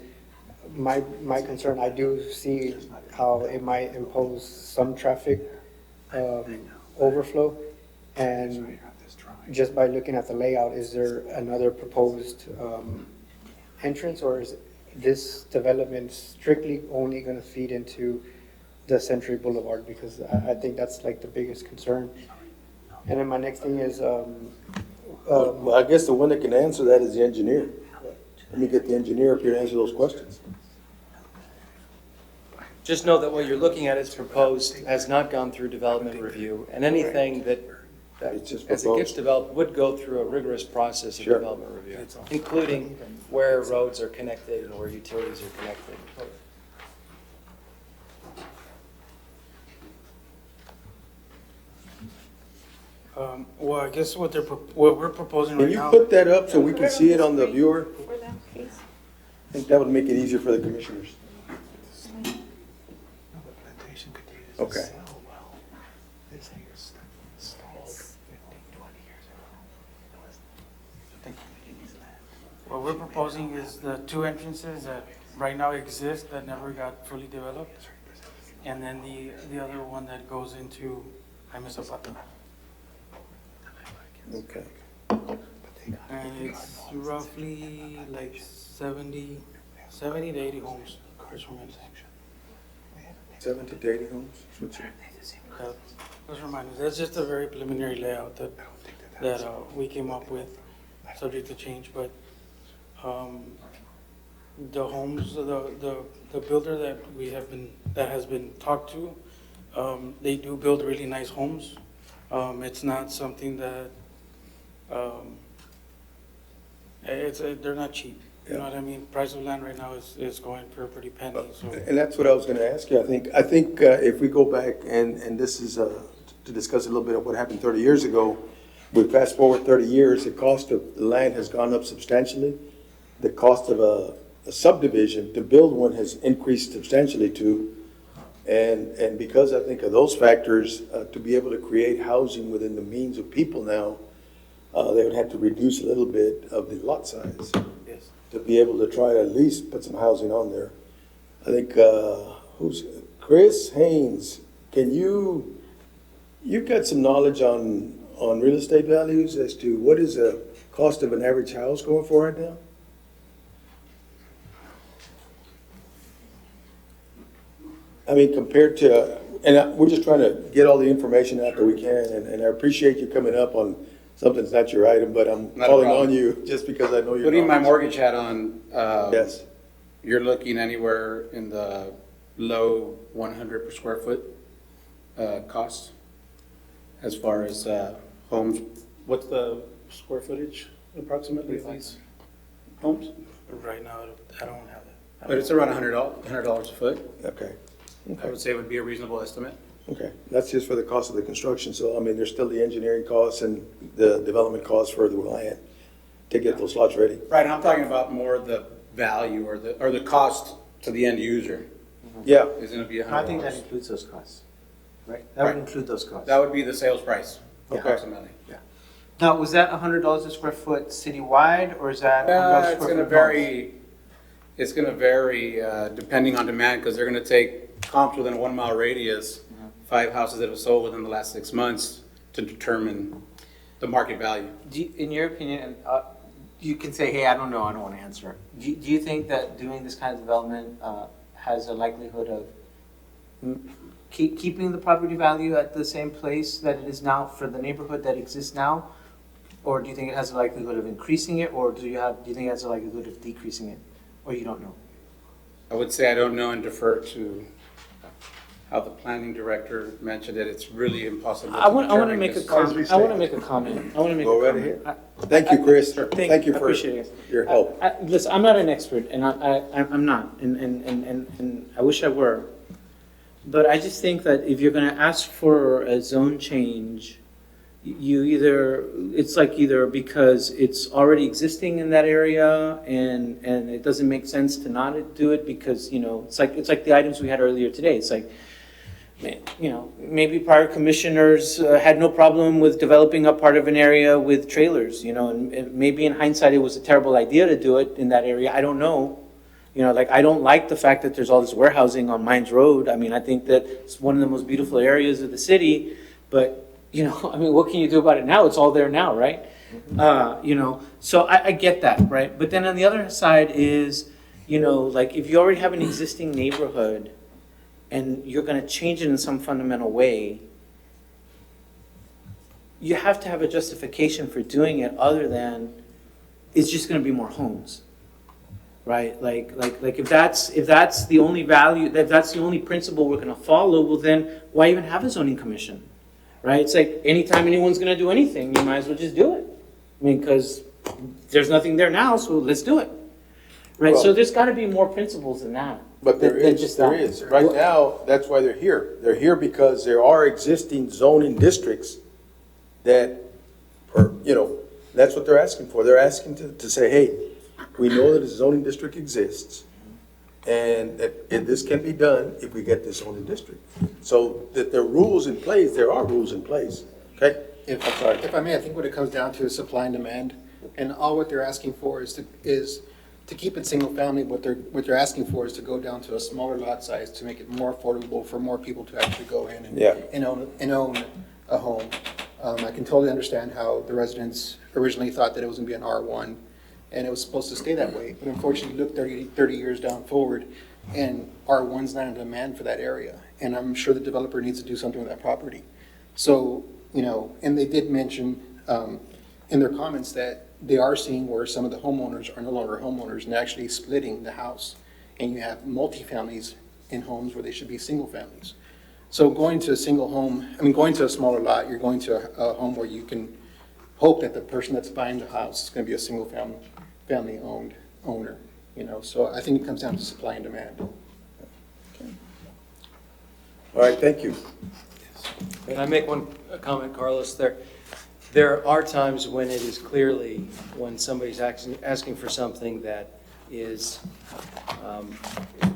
My concern, I do see how it might impose some traffic overflow. And just by looking at the layout, is there another proposed entrance, or is this development strictly only going to feed into the Century Boulevard? Because I think that's like the biggest concern. And then my next thing is, Well, I guess the one that can answer that is the engineer. Let me get the engineer up here to answer those questions. Just know that what you're looking at is proposed, has not gone through development review, and anything that, It's just as it gets proposed. developed, would go through a rigorous process of Sure. development review, including where roads are connected and where utilities are connected. Well, I guess what we're proposing Can right you now. put that up so we can see it on the viewer? I think that would make it easier for the commissioners. Okay. What we're proposing is the two entrances that right now exist that never got fully developed. And then the other one that goes into Jaime Zapata. Okay. And it's roughly like 70 to 80 homes. Those are mine. 70 to 80 homes? That's what you- Those are mine. That's just a very preliminary layout that we came up with, subject to change, but the homes, the builder that has been talked to, they do build really nice homes. It's not something that, they're not cheap. You know what I mean? Price of land right now is going for a pretty penny, so. And that's what I was gonna ask you. I think if we go back, and this is to discuss a little bit of what happened 30 years ago, we fast forward 30 years, the cost of the land has gone up substantially. The cost of a subdivision, to build one, has increased substantially too. And because I think of those factors, to be able to create housing within the means of people now, they would have to reduce a little bit of the lot size. Yes. To be able to try to at least put some housing on there. I think, Chris Haynes, you've got some knowledge on real estate values as to what is the cost of an average house going for right now? I mean, compared to, and we're just trying to get all the information out that we can, and I appreciate you coming up on something that's not your item, but I'm Not a calling problem. on you just because I know you're. Putting my mortgage hat on, Yes. you're looking anywhere in the low 100 per square foot cost as far as homes. What's the square footage approximately of these homes? Right now, I don't have it. But it's around $100 a foot. Okay. I would say would be a reasonable estimate. Okay, that's just for the cost of the construction, so I mean, there's still the engineering costs and the development costs for the land to get those lots ready. Right, and I'm talking about more the value or the cost to the end user. Yeah. Is gonna be $100. I think that includes those costs, right? That would Right. include those costs. That would be the sales price approximately. Yeah. Now, was that $100 a square foot citywide, or is that $100 a It's square gonna foot vary, it's gonna vary depending on demand, because they're gonna take comps within a 1 mile radius, 5 houses that have sold within the last 6 months to determine the market value. In your opinion, you can say, hey, I don't know, I don't want to answer. Do you think that doing this kind of development has a likelihood of keeping the property value at the same place that it is now for the neighborhood that exists now? Or do you think it has a likelihood of increasing it, or do you think it has a likelihood of decreasing it? Or you don't know? I would say I don't know and defer to how the planning director mentioned it. It's really impossible. I want to determine make a this. comment. I want to make a comment. Go right ahead. Thank you, Chris. Thank you for appreciate it. your help. Listen, I'm not an expert, and I'm not, and I wish I were. But I just think that if you're going to ask for a zone change, it's either because it's already existing in that area and it doesn't make sense to not do it because, it's like the items we had earlier today. It's like you know, maybe prior commissioners had no problem with developing a part of an area with trailers, you know, and maybe in hindsight, it was a terrible idea to do it in that area. I don't know. You know, like, I don't like the fact that there's all this warehousing on Mines Road. I mean, I think that it's one of the most beautiful areas of the city, but, you know, I mean, what can you do about it now? It's all there now, right? You know, so I get that, right? But then on the other side is, you know, like, if you already have an existing neighborhood and you're gonna change it in some fundamental way, you have to have a justification for doing it other than it's just gonna be more homes. Right, like if that's the only value, if that's the only principle we're gonna follow, well then, why even have a zoning commission? Right, it's like, anytime anyone's gonna do anything, you might as well just do it. I mean, because there's nothing there now, so let's do it. Right, so Well- there's gotta be more principles than that. But there than is, just there that. is. Right now, that's why they're here. They're here because there are existing zoning districts that, you know, that's what they're asking for. They're asking to say, hey, we know that a zoning district exists, and that this can be done if we get this zoning district. So that there are rules in place, there are rules in place, okay? If I may, I think what it comes down to is supply and demand, and all what they're asking for is to keep it single family. What they're asking for is to go down to a smaller lot size to make it more affordable for more people to actually go in and own a home. I can totally understand how the residents originally thought that it was going to be an R1, and it was supposed to stay that way. But unfortunately, look 30 years down forward, and R1's not in demand for that area. And I'm sure the developer needs to do something with that property. So, you know, and they did mention in their comments that they are seeing where some of the homeowners are no longer homeowners and actually splitting the house. And you have multifamilies in homes where they should be single families. So going to a single home, going to a smaller lot, you're going to a home where you can hope that the person that's buying the house is going to be a single family owned owner, you know. So I think it comes down to supply and demand. All right, thank you. Can I make one comment, Carlos? There are times when it is clearly, when somebody's asking for something that is,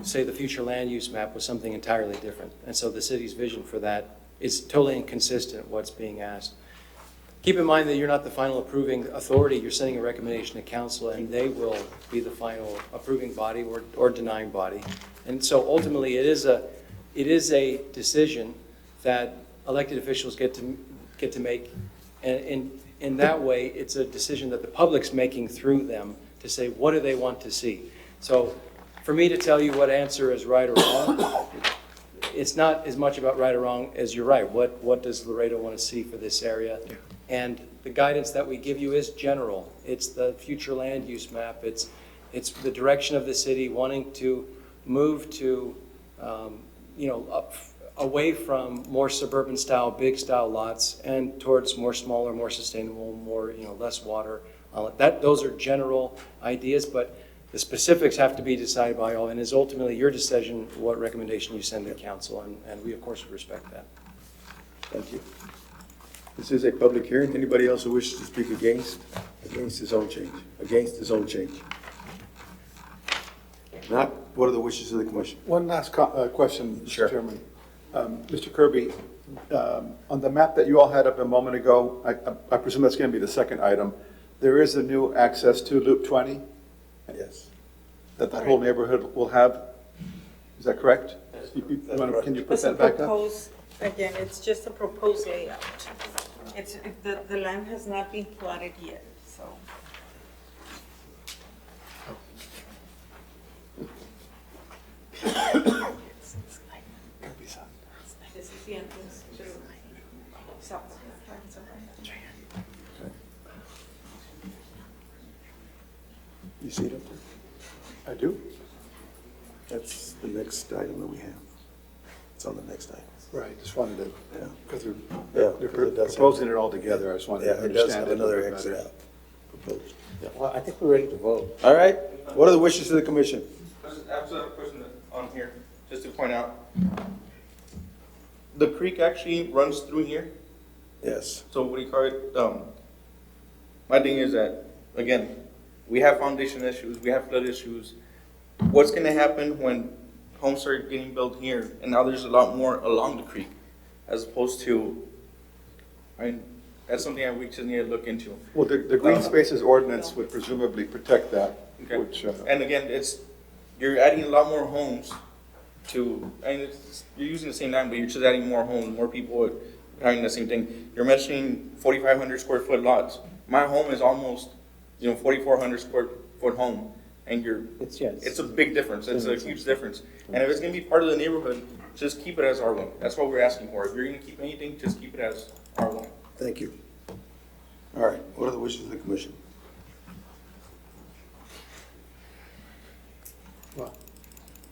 say the future land use map was something entirely different. And so the city's vision for that is totally inconsistent with what's being asked. Keep in mind that you're not the final approving authority. You're sending a recommendation to council, and they will be the final approving body or denying body. And so ultimately, it is a decision that elected officials get to make. And in that way, it's a decision that the public's making through them to say, what do they want to see? So for me to tell you what answer is right or wrong, it's not as much about right or wrong as you're right. What does Laredo want to see for this area? And the guidance that we give you is general. It's the future land use map. It's the direction of the city wanting to move to, away from more suburban style, big style lots and towards more smaller, more sustainable, more, less water. Those are general ideas, but the specifics have to be decided by all, and is ultimately your decision what recommendation you send to council, and we of course respect that. Thank you. This is a public hearing. Anybody else who wishes to speak against the zone change? Against the zone change? Not, what are the wishes of the commission? One last question, Mr. Sure. Chairman. Mr. Kirby, on the map that you all had up a moment ago, I presume that's going to be the second item. There is a new access to Loop 20? Yes. That whole neighborhood will have? Is that correct? Can you put that back up? Again, it's just a proposed layout. The land has not been plotted yet, so. This is the entrance to South. You see it up there? I do. That's the next item that we have. It's on the next item. Right, just wanted to, Yeah. because Yeah, they're 'cause it does proposing it all together, I just wanted to Yeah, it understand. does have it a another little bit exit better. out proposed. Well, I think we're ready to vote. All right, what are the wishes of the commission? There's absolutely a question on here, just to point out. The creek actually runs through here. Yes. So what do you call it? My thing is that, again, we have foundation issues, we have flood issues. What's gonna happen when homes started getting built here, and now there's a lot more along the creek, as opposed to, I mean, that's something we just need to look into. Well, the green spaces ordinance would presumably protect that, Okay. which, And again, you're adding a lot more homes to, and you're using the same land, but you're just adding more homes, more people having the same thing. You're mentioning 4,500 square foot lots. My home is almost, 4,400 square foot home, and it's a big difference. It's a huge difference. And if it's gonna be part of the neighborhood, just keep it as R1. That's what we're asking for. If you're gonna keep anything, just keep it as R1. Thank you. All right, what are the wishes of the commission?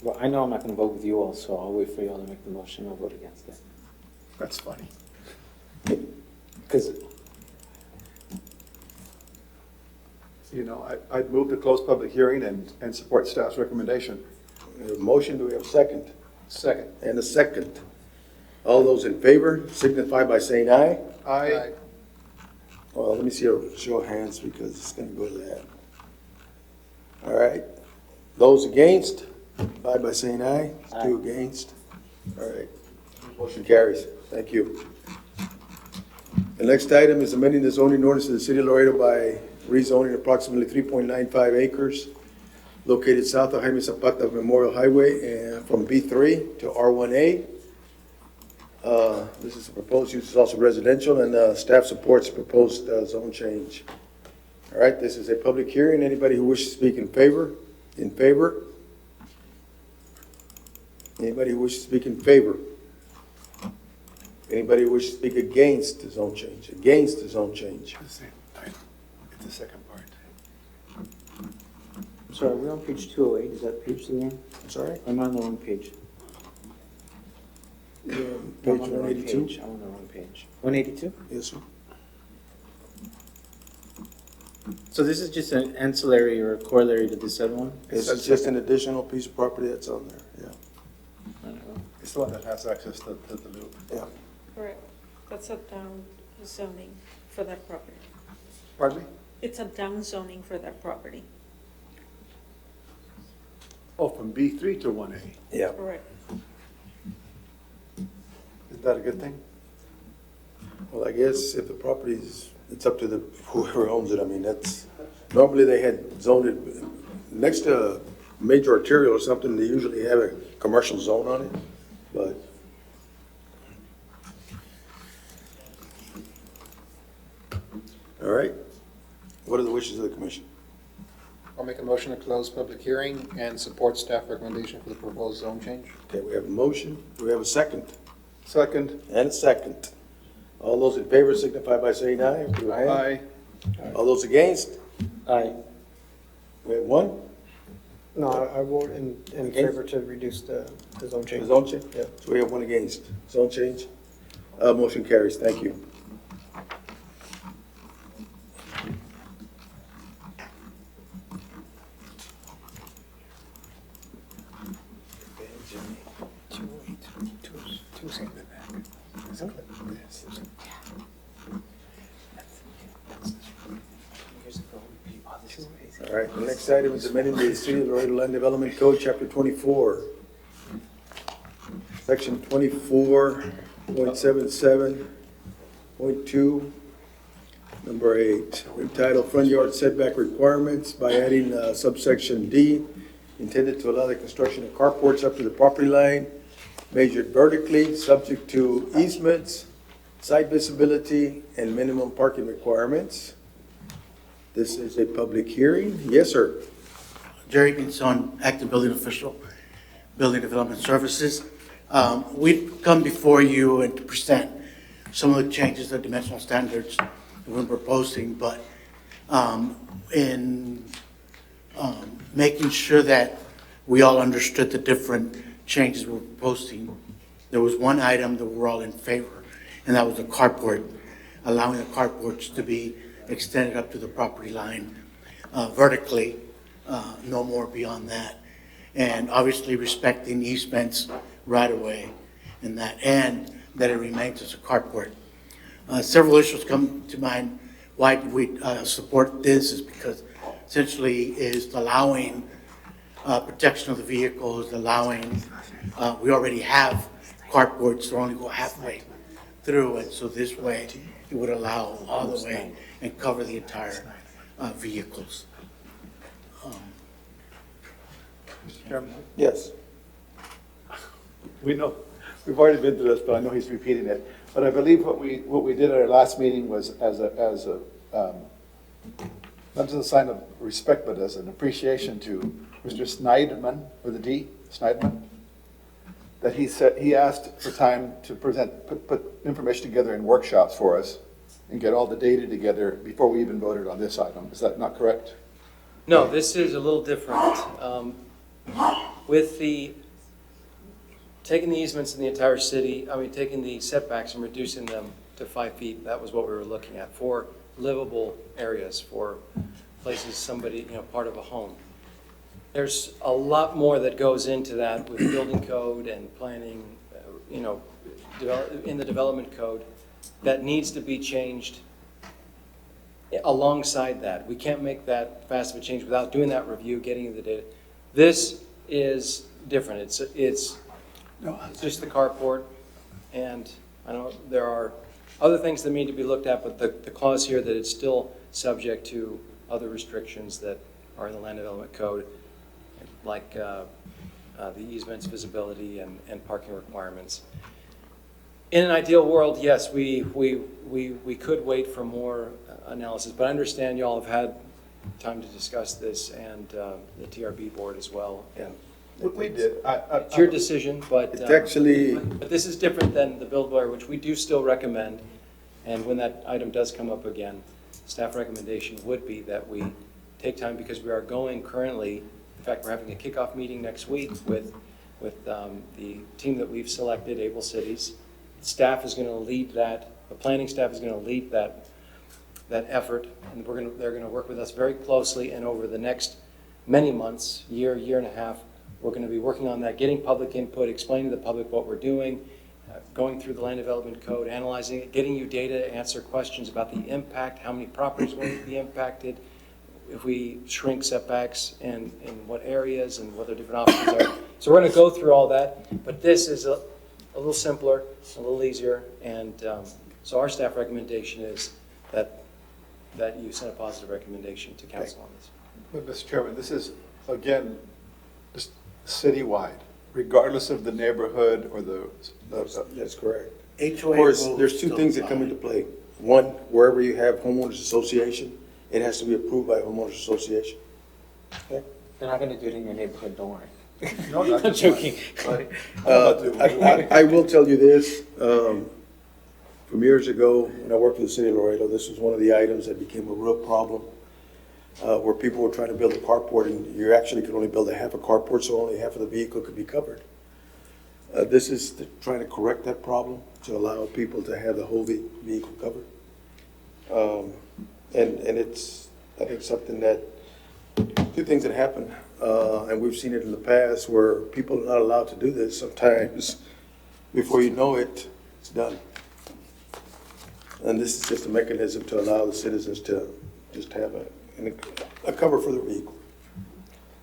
Well, I know I'm not gonna vote with you all, so I'll wait for y'all to make the motion, I'll vote against it. that's funny. Because, I'd move to close public hearing and support staff's recommendation. We have a motion, do we have a second? Second. And a second. All those in favor signify by saying aye. Aye. Well, let me see a show of hands because it's gonna go to that. All right. Those against, signify by saying aye. Aye. 2 against. All right. Motion carries. Thank you. The next item is amending the zoning ordinance of the city of Laredo by rezoning approximately 3.95 acres located south of Jaime Zapata Memorial Highway and from B3 to R1A. This is a proposed use, is also residential, and staff supports proposed zone change. All right, this is a public hearing. Anybody who wishes to speak in favor? In favor? Anybody who wishes to speak in favor? Anybody who wishes to speak against the zone change? Against the zone change? It's the second part. I'm sorry, we're on page 208, is that page again? I'm sorry? I'm on the wrong page. Page I'm on the wrong 182? page. I'm on the wrong page. 182? Yes, sir. So this is just an ancillary or a corollary to this other one? This is just an additional piece of property that's on there, yeah. It's the one that has access to the loop. Yeah. Correct. That's a down zoning for that property. Pardon me? It's a down zoning for that property. Oh, from B3 to 1A. Yeah. Correct. Is that a good thing? Well, I guess if the property's, it's up to the, whoever owns it. I mean, that's, normally they had zoned it next to a major arterial or something, they usually have a commercial zone on it, but. All right. What are the wishes of the commission? I'll make a motion to close public hearing and support staff recommendation for the proposed zone change. Okay, we have a motion. Do we have a second? Second. And a second. All those in favor signify by saying aye. Do I have? Aye. All those against? Aye. We have one? No, I vote in Against? favor to reduce the zone change. The zone change? Yeah. So we have one against. Zone change? Motion carries. Thank you. All right, the next item is amending the City of Laredo Land Development Code, Chapter 24. Section 24.77.2, number 8, entitled Front Yard Setback Requirements by adding subsection D, intended to allow the construction of carports up to the property line, measured vertically, subject to easements, site visibility, and minimum parking requirements. This is a public hearing. Yes, sir. Jerry Pinzon, acting building official, Building Development Services. We've come before you and to present some of the changes, the dimensional standards that we're proposing, but in making sure that we all understood the different changes we're proposing, there was one item that we're all in favor, and that was the carport, allowing the carports to be extended up to the property line vertically, no more beyond that. And obviously respecting easements right away in that, and that it remains as a carport. Several issues come to mind why we support this is because essentially is allowing protection of the vehicles, allowing, we already have carports that only go halfway through, and so this way, it would allow all the way and cover the entire vehicles. Mr. Chairman? Yes. We know, we've already been through this, but I know he's repeating it. But I believe what we did at our last meeting was not as a sign of respect, but as an appreciation to Mr. Schneidman, with a D, Schneidman, that he asked for time to put information together in workshops for us and get all the data together before we even voted on this item. Is that not correct? No, this is a little different. With taking the easements in the entire city, taking the setbacks and reducing them to 5 feet, that was what we were looking at for livable areas, for places somebody, part of a home. There's a lot more that goes into that with building code and planning, in the development code that needs to be changed alongside that. We can't make that fast of a change without doing that review, getting the data. This is different. It's just the carport, and I know there are other things that need to be looked at, but the clause here that it's still subject to other restrictions that are in the land development code, like the easements, visibility, and parking requirements. In an ideal world, yes, we could wait for more analysis, but I understand y'all have had time to discuss this, and the TRB board as well. And we did. It's your decision, but It's actually, but this is different than the Build Lawyer, which we do still recommend. And when that item does come up again, staff recommendation would be that we take time, because we are going currently, in fact, we're having a kickoff meeting next week with the team that we've selected, Able Cities. Staff is going to lead that, the planning staff is going to lead that effort, and they're going to work with us very closely, and over the next many months, year and a half, we're going to be working on that, getting public input, explaining to the public what we're doing, going through the land development code, analyzing it, getting you data to answer questions about the impact, how many properties will be impacted, if we shrink setbacks, and in what areas, and what the different options are. So we're going to go through all that, but this is a little simpler, a little easier, and so our staff recommendation is that you send a positive recommendation to council on this. But Mr. Chairman, this is, again, just citywide, regardless of the neighborhood or the. That's correct. HOA Of course, rules there's two still things that come into play. One, wherever you have homeowners association, it has to be approved by a homeowners association. Okay? They're not gonna do it in your neighborhood, don't worry. No, not I'm joking. I will tell you this, from years ago, when I worked for the city of Laredo, this was one of the items that became a real problem, where people were trying to build a carport, and you actually could only build a half a carport, so only half of the vehicle could be covered. This is trying to correct that problem, to allow people to have the whole vehicle covered. And it's, I think, something that, two things that happen, and we've seen it in the past, where people are not allowed to do this sometimes. Before you know it, it's done. And this is just a mechanism to allow the citizens to just have a cover for their vehicle.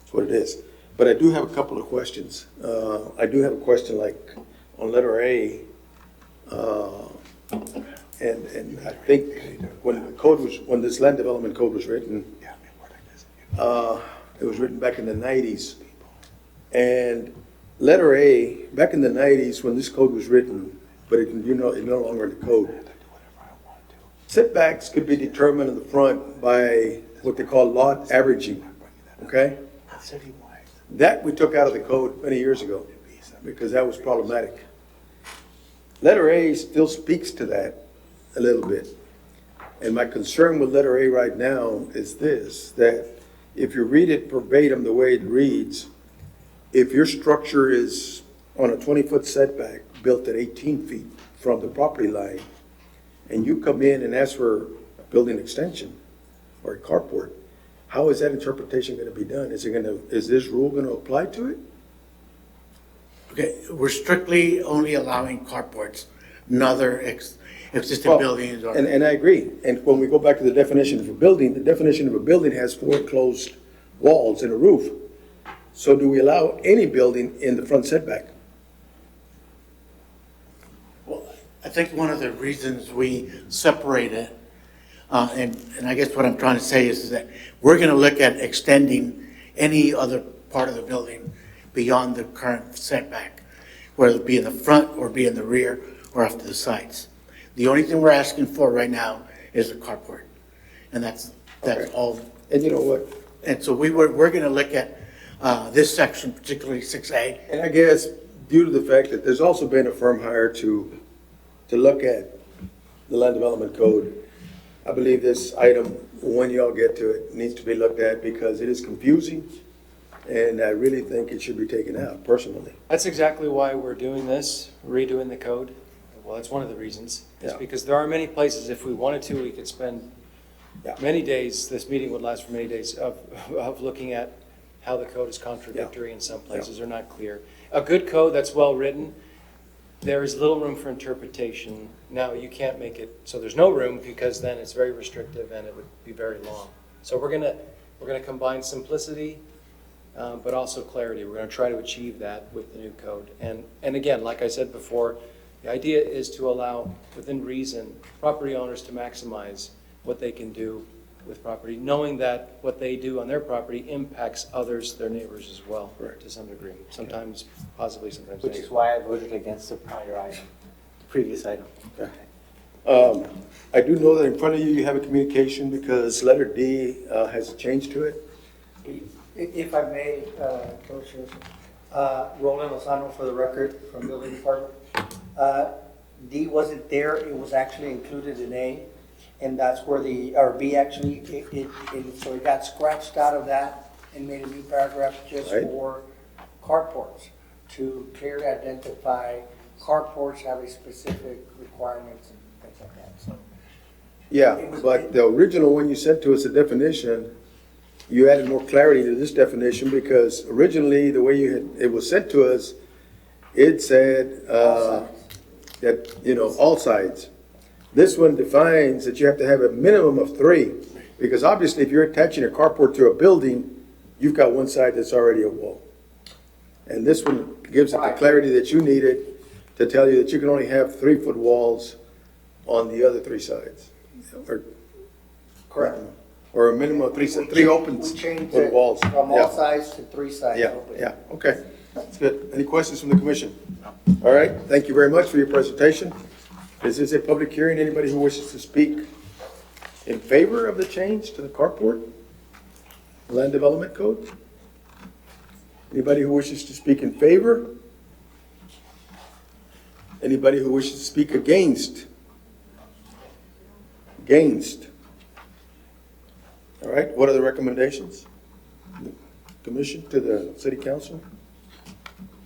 That's what it is. But I do have a couple of questions. I do have a question like on letter A, and I think when this land development code was written, it was written back in the 90s. And letter A, back in the 90s when this code was written, but it's no longer in the code. Setbacks could be determined in the front by what they call lot averaging, okay? That we took out of the code many years ago because that was problematic. Letter A still speaks to that a little bit. And my concern with letter A right now is this, that if you read it verbatim the way it reads, if your structure is on a 20-foot setback built at 18 feet from the property line, and you come in and ask for a building extension or a carport, how is that interpretation going to be done? Is this rule going to apply to it? Okay, we're strictly only allowing carports, not other existing buildings or. And I agree. And when we go back to the definition of a building, the definition of a building has 4 enclosed walls and a roof. So do we allow any building in the front setback? Well, I think one of the reasons we separate it, and I guess what I'm trying to say is that we're gonna look at extending any other part of the building beyond the current setback, whether it be in the front or be in the rear or off to the sides. The only thing we're asking for right now is a carport, and that's Okay. all. And you know what? And so we're gonna look at this section, particularly 6A. And I guess due to the fact that there's also been a firm hire to look at the land development code, I believe this item, when y'all get to it, needs to be looked at because it is confusing, and I really think it should be taken out, personally. That's exactly why we're doing this, redoing the code. Well, that's one of the reasons. It's Yeah. because there are many places, if we wanted to, we could spend many days, this meeting would last for many days, of looking at how the code is contradictory in some places or not clear. A good code that's well-written, there is little room for interpretation. Now, you can't make it, so there's no room because then it's very restrictive and it would be very long. So we're gonna combine simplicity, but also clarity. We're gonna try to achieve that with the new code. And again, like I said before, the idea is to allow, within reason, property owners to maximize what they can do with property, knowing that what they do on their property impacts others, their neighbors as well, to some degree. Sometimes positively, sometimes Which is negatively. why I voted against the prior item, the previous item. I do know that in front of you, you have a communication because letter D has a change to it. If I may, Commissioners, Roland Lozano for the record from Building Department. D wasn't there, it was actually included in A, and that's where or B actually, so it got scratched out of that and made a new paragraph just Right. for carports, to clearly identify carports have a specific requirements and things like that, so. Yeah, but the original one you sent to us, the definition, you added more clarity to this definition because originally, the way it was sent to us, it said that, all sides. This one defines that you have to have a minimum of 3, because obviously if you're attaching a carport to a building, you've got one side that's already a wall. And this one gives it the clarity that you needed to tell you that you can only have 3-foot walls on the other 3 sides. Correct. Or a minimum of 3 open We changed foot it walls. from Yeah. all sides to 3 sides. Yeah, okay. That's good. Any questions from the commission? All right, thank you very much for your presentation. This is a public hearing. Anybody who wishes to speak in favor of the change to the carport land development code? Anybody who wishes to speak in favor? Anybody who wishes to speak against? Against. All right, what are the recommendations? Commission to the city council?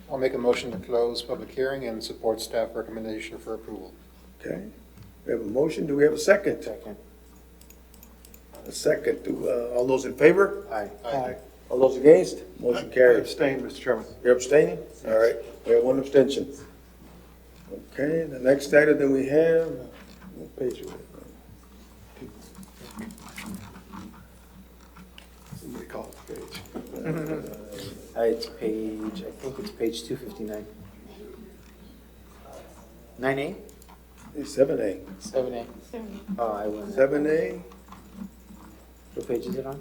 I'll make a motion to close public hearing and support staff recommendation for approval. Okay, we have a motion. Do we have a second? Second. A second. All those in favor? Aye. Aye. All those against? Motion carried. Abstain, Mr. Chairman. You're abstaining? All right, we have 1 abstention. Okay, the next item that we have, what page are we on? Somebody call it the page. It's page, I think it's page 259. 9A? It's 7A. 7A. Oh, I wasn't. 7A, What page is it on?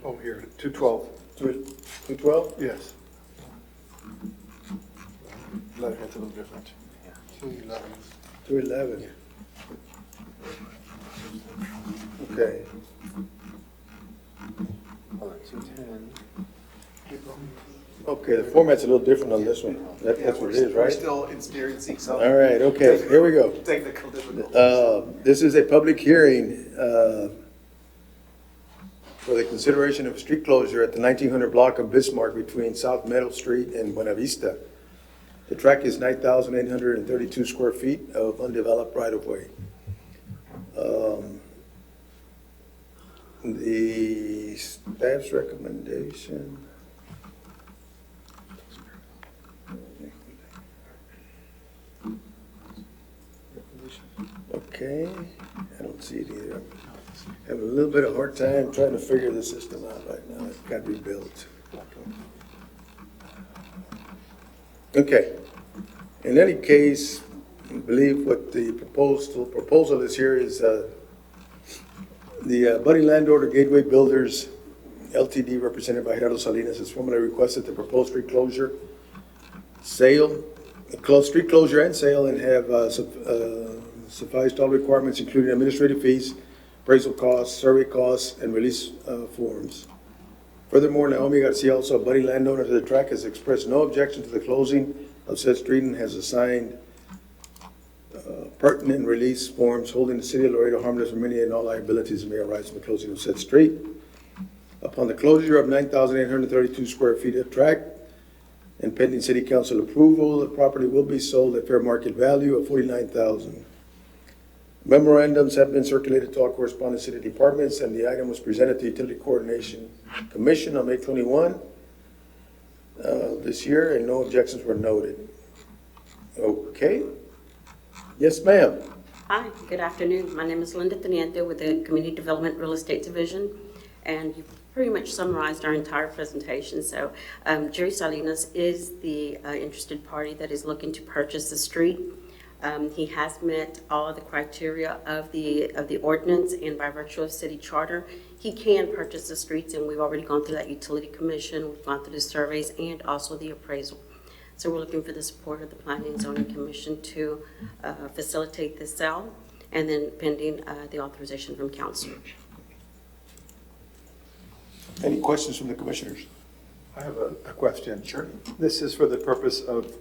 Oh, here, 212. 212? Yes. Letterhead's a little different. 211. 211. Okay. Hold on, 210. Okay, the format's a little different on this one. That's what it is, We're right? still experiencing some. All right, okay, here we go. Technical difficulties. This is a public hearing for the consideration of street closure at the 1900 block of Bismarck between South Meadow Street and Buena Vista. The tract is 9,832 square feet of undeveloped right-of-way. The staff's recommendation. Okay, I don't see it either. Having a little bit of hard time trying to figure the system out right now. It's got to be built. Okay. In any case, I believe what the proposal is here is the budding landowner Gateway Builders LTD, represented by Gerardo Salinas, has formally requested the proposed street closure, street closure and sale, and have sufficed all requirements, including administrative fees, appraisal costs, survey costs, and release forms. Furthermore, Naomi Garcia, also a budding landowner to the track, has expressed no objection to the closing of said street and has assigned pertinent release forms holding the city of Laredo harmless from any and all liabilities that may arise from the closing of said street. Upon the closure of 9,832 square feet of tract and pending city council approval, the property will be sold at fair market value of $49,000. Memorandums have been circulated to all corresponding city departments, and the item was presented to the Utility Coordination Commission on May 21 this year, and no objections were noted. Okay. Yes, ma'am. Hi, good afternoon. My name is Linda Teniente with the Community Development Real Estate Division, and you pretty much summarized our entire presentation. So Jerry Salinas is the interested party that is looking to purchase the street. He has met all of the criteria of the ordinance, and by virtue of city charter, he can purchase the streets, and we've already gone through that utility commission, we've gone through the surveys, and also the appraisal. So we're looking for the support of the Planning and Zoning Commission to facilitate this sale, and then pending the authorization from council. Any questions from the commissioners? I have a question. Sure. This is for the purpose of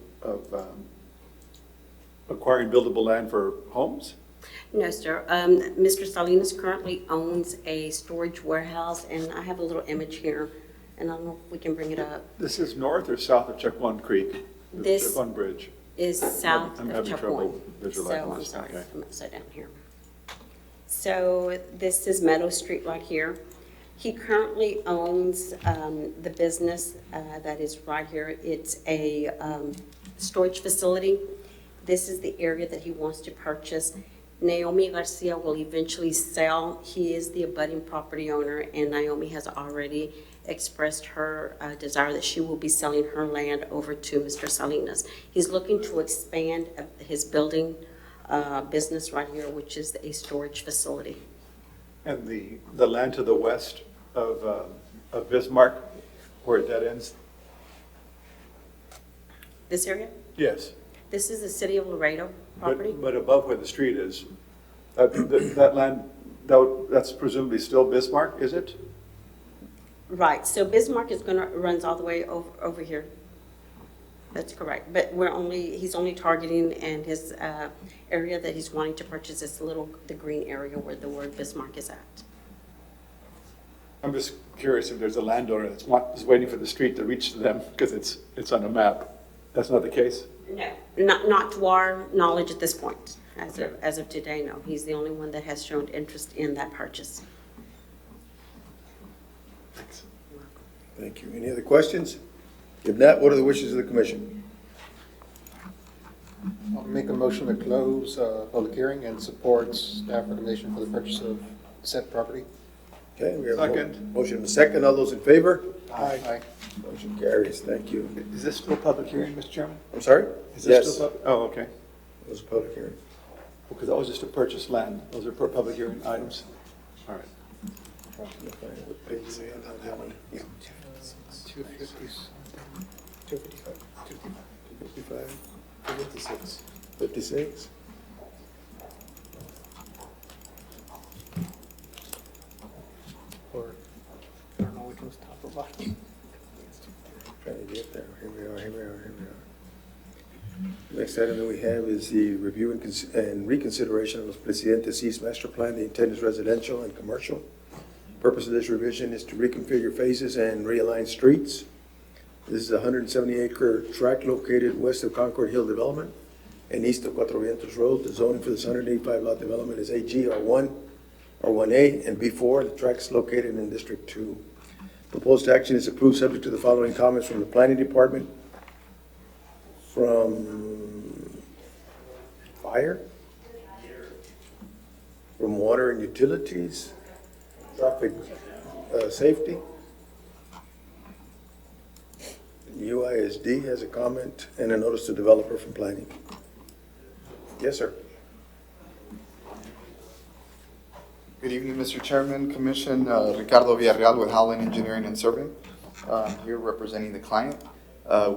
acquiring buildable land for homes? No, sir. Mr. Salinas currently owns a storage warehouse, and I have a little image here, and I don't know if we can bring it up. This is north or south of Chapwan Creek? This Chapwan Bridge. is south I'm of having trouble Chapwan. visualizing So I'm this. sorry, Okay. I'm upside down here. So this is Meadow Street right here. He currently owns the business that is right here. It's a storage facility. This is the area that he wants to purchase. Naomi Garcia will eventually sell. He is the abutting property owner, and Naomi has already expressed her desire that she will be selling her land over to Mr. Salinas. He's looking to expand his building business right here, which is a storage facility. And the land to the west of Bismarck, where it dead ends? This area? Yes. This is the city of Laredo property. But above where the street is, that land, that's presumably still Bismarck, is it? Right, so Bismarck is runs all the way over here. That's correct, but he's only targeting, and his area that he's wanting to purchase is the green area where the word Bismarck is at. I'm just curious if there's a landowner that's waiting for the street to reach to them because it's on a map. That's not the case? No, not to our knowledge at this point. As of today, no. He's the only one that has shown interest in that purchase. Thanks. Thank you. Any other questions? If not, what are the wishes of the commission? I'll make a motion to close public hearing and support staff recommendation for the purchase of said property. Okay, we have Second. motion and a second. All those in favor? Aye. Motion carries. Thank you. Is this still public hearing, Mr. Chairman? I'm sorry? Is this Yes. still oh, okay. It was a public hearing. Because that was just to purchase land. Those are public hearing items. All right. 56. Or, I don't know which one's top or bottom. Trying to get there. Here we are. Next item that we have is the review and reconsideration of Los Presidentes East Master Plan. The intent is residential and commercial. Purpose of this revision is to reconfigure phases and realign streets. This is a 170-acre tract located west of Concord Hill Development and east of Cuatro Vientos Road. The zoning for this 185-lot development is AG R1, R1A, and B4. The tract is located in District 2. Proposed action is approved subject to the following comments from the Planning Department, from Fire, from Water and Utilities, traffic safety. UISD has a comment and a notice to developer from planning. Yes, sir. Good evening, Mr. Chairman, Commission. Ricardo Villarreal with Howland Engineering and Surveying, here representing the client.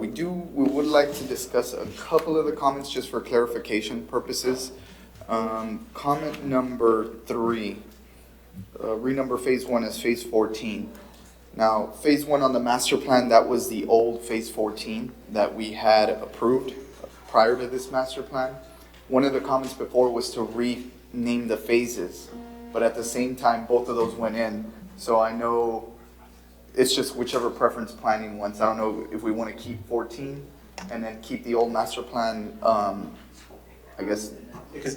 We would like to discuss a couple of the comments just for clarification purposes. Comment number 3, renumber phase 1 as phase 14. Now, phase 1 on the master plan, that was the old phase 14 that we had approved prior to this master plan. One of the comments before was to rename the phases, but at the same time, both of those went in. So I know it's just whichever preference planning wants. I don't know if we want to keep 14 and then keep the old master plan, I guess,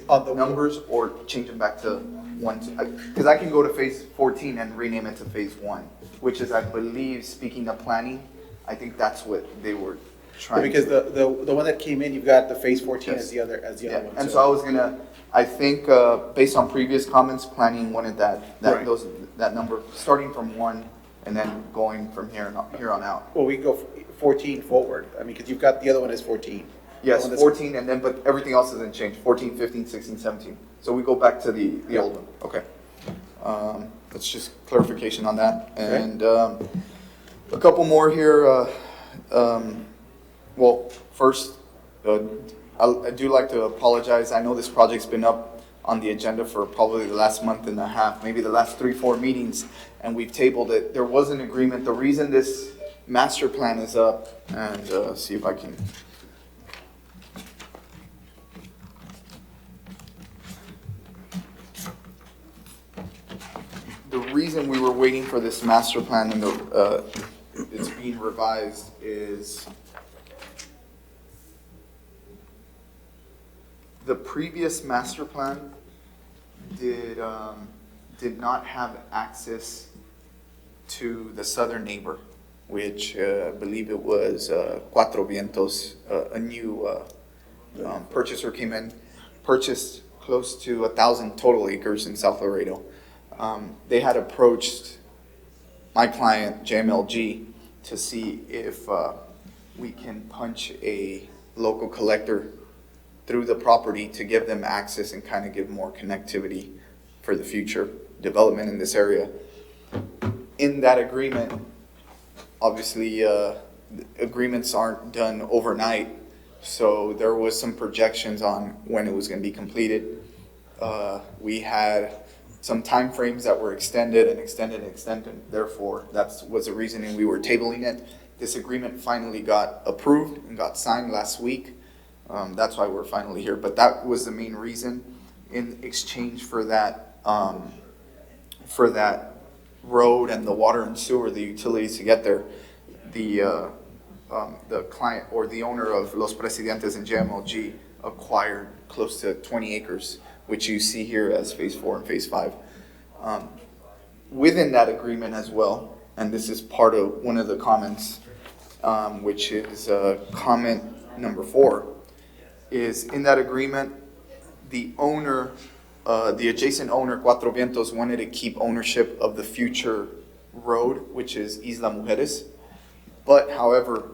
on the numbers, or change them back to 1, because I can go to phase 14 and rename it to phase 1, which is, I believe, speaking of planning, I think that's what they were trying Because to. the one that came in, you've got the phase 14 Yes. as the other one. And so I was gonna, I think, based on previous comments, planning wanted that number, starting from 1 and then going from here on out. Well, we can go 14 forward. I mean, because you've got the other one as 14. Yes, The one that's- 14, and then, but everything else hasn't changed, 14, 15, 16, 17. So we go back to the old one, okay. That's just clarification on that. And a couple more here. Well, first, I do like to apologize. I know this project's been up on the agenda for probably the last month and a half, maybe the last 3-4 meetings, and we've tabled it. There was an agreement. The reason this master plan is up, and see if I can. The reason we were waiting for this master plan and it's being revised is the previous master plan did not have access to the southern neighbor, which I believe it was Cuatro Vientos, a new purchaser came in, purchased close to 1,000 total acres in South Laredo. They had approached my client, JMLG, to see if we can punch a local collector through the property to give them access and kind of give more connectivity for the future development in this area. In that agreement, obviously, agreements aren't done overnight, so there was some projections on when it was going to be completed. We had some timeframes that were extended and extended and extended. Therefore, that was the reasoning we were tabling it. This agreement finally got approved and got signed last week. That's why we're finally here. But that was the main reason. In exchange for that road and the water and sewer, the utilities to get there, the client or the owner of Los Presidentes and JMLG acquired close to 20 acres, which you see here as phase 4 and phase 5. Within that agreement as well, and this is part of one of the comments, which is comment number 4, is in that agreement, the owner, the adjacent owner, Cuatro Vientos, wanted to keep ownership of the future road, which is Isla Mujeres. But however,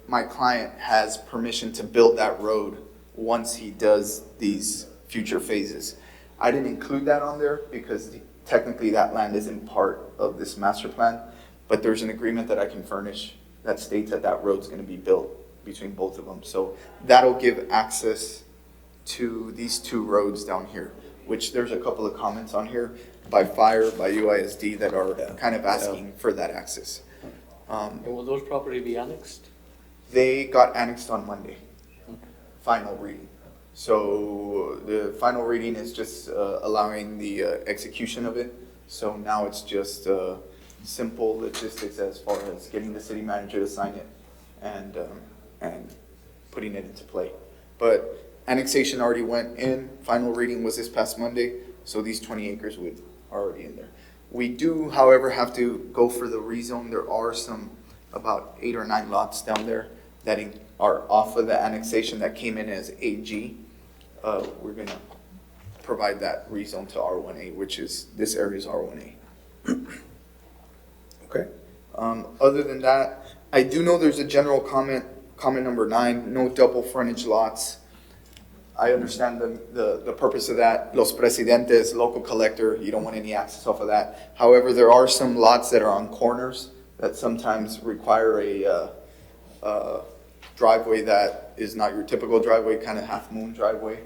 my client has permission to build that road once he does these future phases. I didn't include that on there because technically that land isn't part of this master plan, but there's an agreement that I can furnish that states that that road's going to be built between both of them. So that'll give access to these 2 roads down here, which there's a couple of comments on here by Fire, by UISD that are kind of asking for that access. And will those property be annexed? They got annexed on Monday, final reading. So the final reading is just allowing the execution of it. So now it's just simple logistics as far as getting the city manager to sign it and putting it into play. But annexation already went in. Final reading was this past Monday. So these 20 acres are already in there. We do, however, have to go for the rezone. There are some about 8 or 9 lots down there that are off of the annexation that came in as AG. We're gonna provide that rezone to R1A, which is, this area is R1A. Okay. Other than that, I do know there's a general comment number 9, no double frontage lots. I understand the purpose of that. Los Presidentes, local collector, you don't want any access off of that. However, there are some lots that are on corners that sometimes require a driveway that is not your typical driveway, kind of half moon driveway.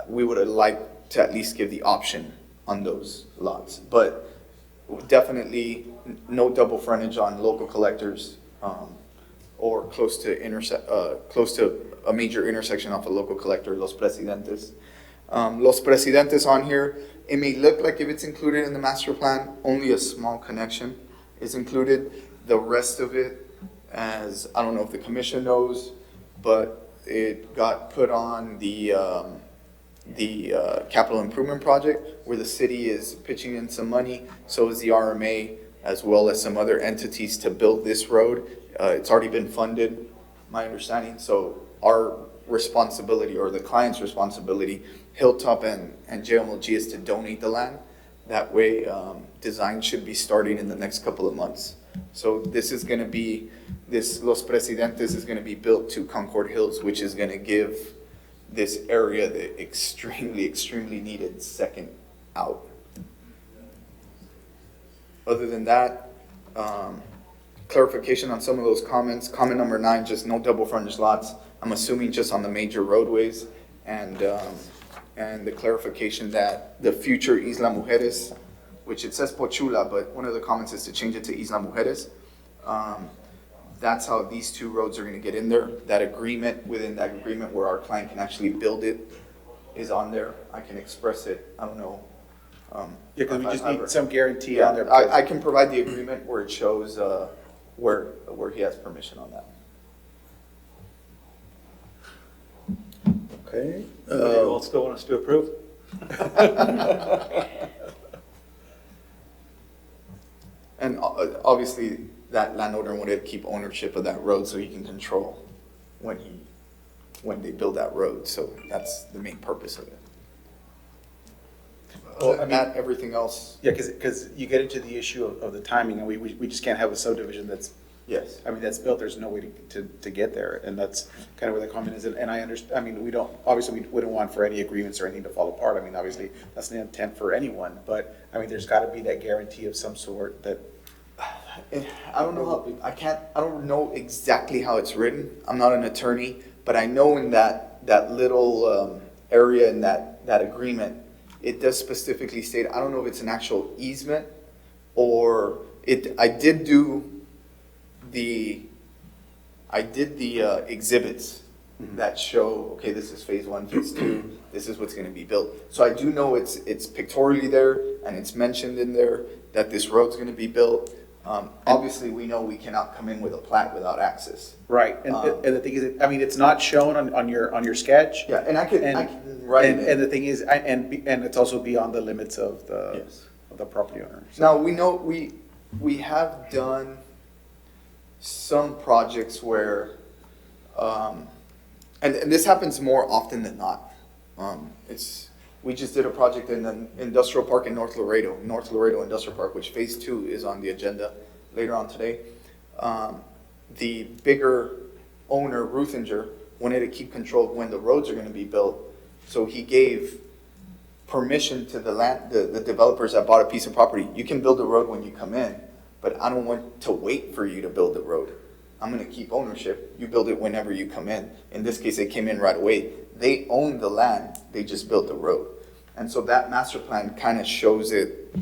We would like to at least give the option on those lots, but definitely no double frontage on local collectors, or close to a major intersection off a local collector, Los Presidentes. Los Presidentes on here, it may look like if it's included in the master plan, only a small connection is included. The rest of it, as I don't know if the commission knows, but it got put on the capital improvement project where the city is pitching in some money. So is the RMA, as well as some other entities to build this road. It's already been funded, my understanding. So our responsibility, or the client's responsibility, Hilltop and JMLG, is to donate the land. That way, design should be starting in the next couple of months. So this is going to be, Los Presidentes is going to be built to Concord Hills, which is going to give this area the extremely, extremely needed second out. Other than that, clarification on some of those comments. Comment number 9, just no double frontage lots. I'm assuming just on the major roadways, and the clarification that the future Isla Mujeres, which it says Pochula, but one of the comments is to change it to Isla Mujeres. That's how these two roads are going to get in there. That agreement, within that agreement where our client can actually build it, is on there. I can express it. I don't know. Yeah, because we just need some guarantee on there. I can provide the agreement where it shows where he has permission on that. Okay. You all still want us to approve? And obviously, that landowner wanted to keep ownership of that road so he can control when they build that road. So that's the main purpose of it. Well, I mean, Not everything else. Yeah, because you get into the issue of the timing, and we just can't have a subdivision that's, yes, I mean, that's built, there's no way to get there, and that's kind of where the comment is. And I understand, I mean, we don't, obviously, we wouldn't want for any agreements or anything to fall apart. I mean, obviously, that's the intent for anyone, but, I mean, there's gotta be that guarantee of some sort that. I don't know I don't know exactly how it's written. I'm not an attorney, but I know in that little area in that agreement, it does specifically state, I don't know if it's an actual easement or I did the exhibits that show, okay, this is phase 1, phase 2, this is what's going to be built. So I do know it's pictorially there, and it's mentioned in there that this road's going to be built. Obviously, we know we cannot come in with a plat without access. Right, and the thing is, I mean, it's not shown on your sketch. Yeah, and I can write it in. And the thing is, and it's also beyond the limits of the property owner. So. Now, we know we have done some projects where, and this happens more often than not. We just did a project in an industrial park in North Laredo Industrial Park, which phase 2 is on the agenda later on today. The bigger owner, Ruthinger, wanted to keep control of when the roads are going to be built. So he gave permission to the developers that bought a piece of property. You can build the road when you come in, but I don't want to wait for you to build the road. I'm going to keep ownership. You build it whenever you come in. In this case, they came in right away. They own the land. They just built the road. And so that master plan kind of shows it.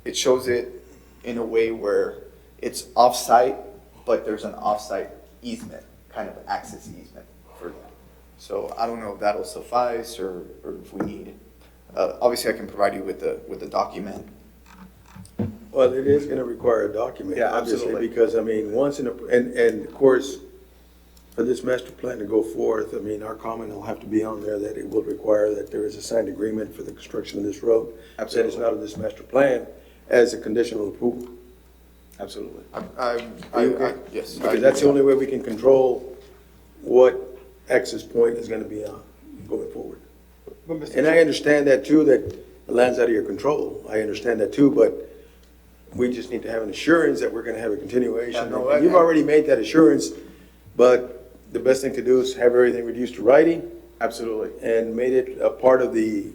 It shows it in a way where it's off-site, but there's an off-site easement, kind of access easement for them. So I don't know if that'll suffice or if we need. Obviously, I can provide you with the document. Well, it is going to require a document, Yeah, obviously, absolutely. because, I mean, and of course, for this master plan to go forth, I mean, our comment will have to be on there that it will require that there is a signed agreement for the construction of this road. Absolutely. That is not in this master plan as a conditional approval. Absolutely. Yes. Because that's the only way we can control what access point is going to be on going forward. And I understand that too, that the land's out of your control. I understand that too, but we just need to have an assurance that we're gonna have a continuation. Yeah, no, And you've already made that assurance, but the best thing to do is have everything reduced to writing. Absolutely. And made it a part of the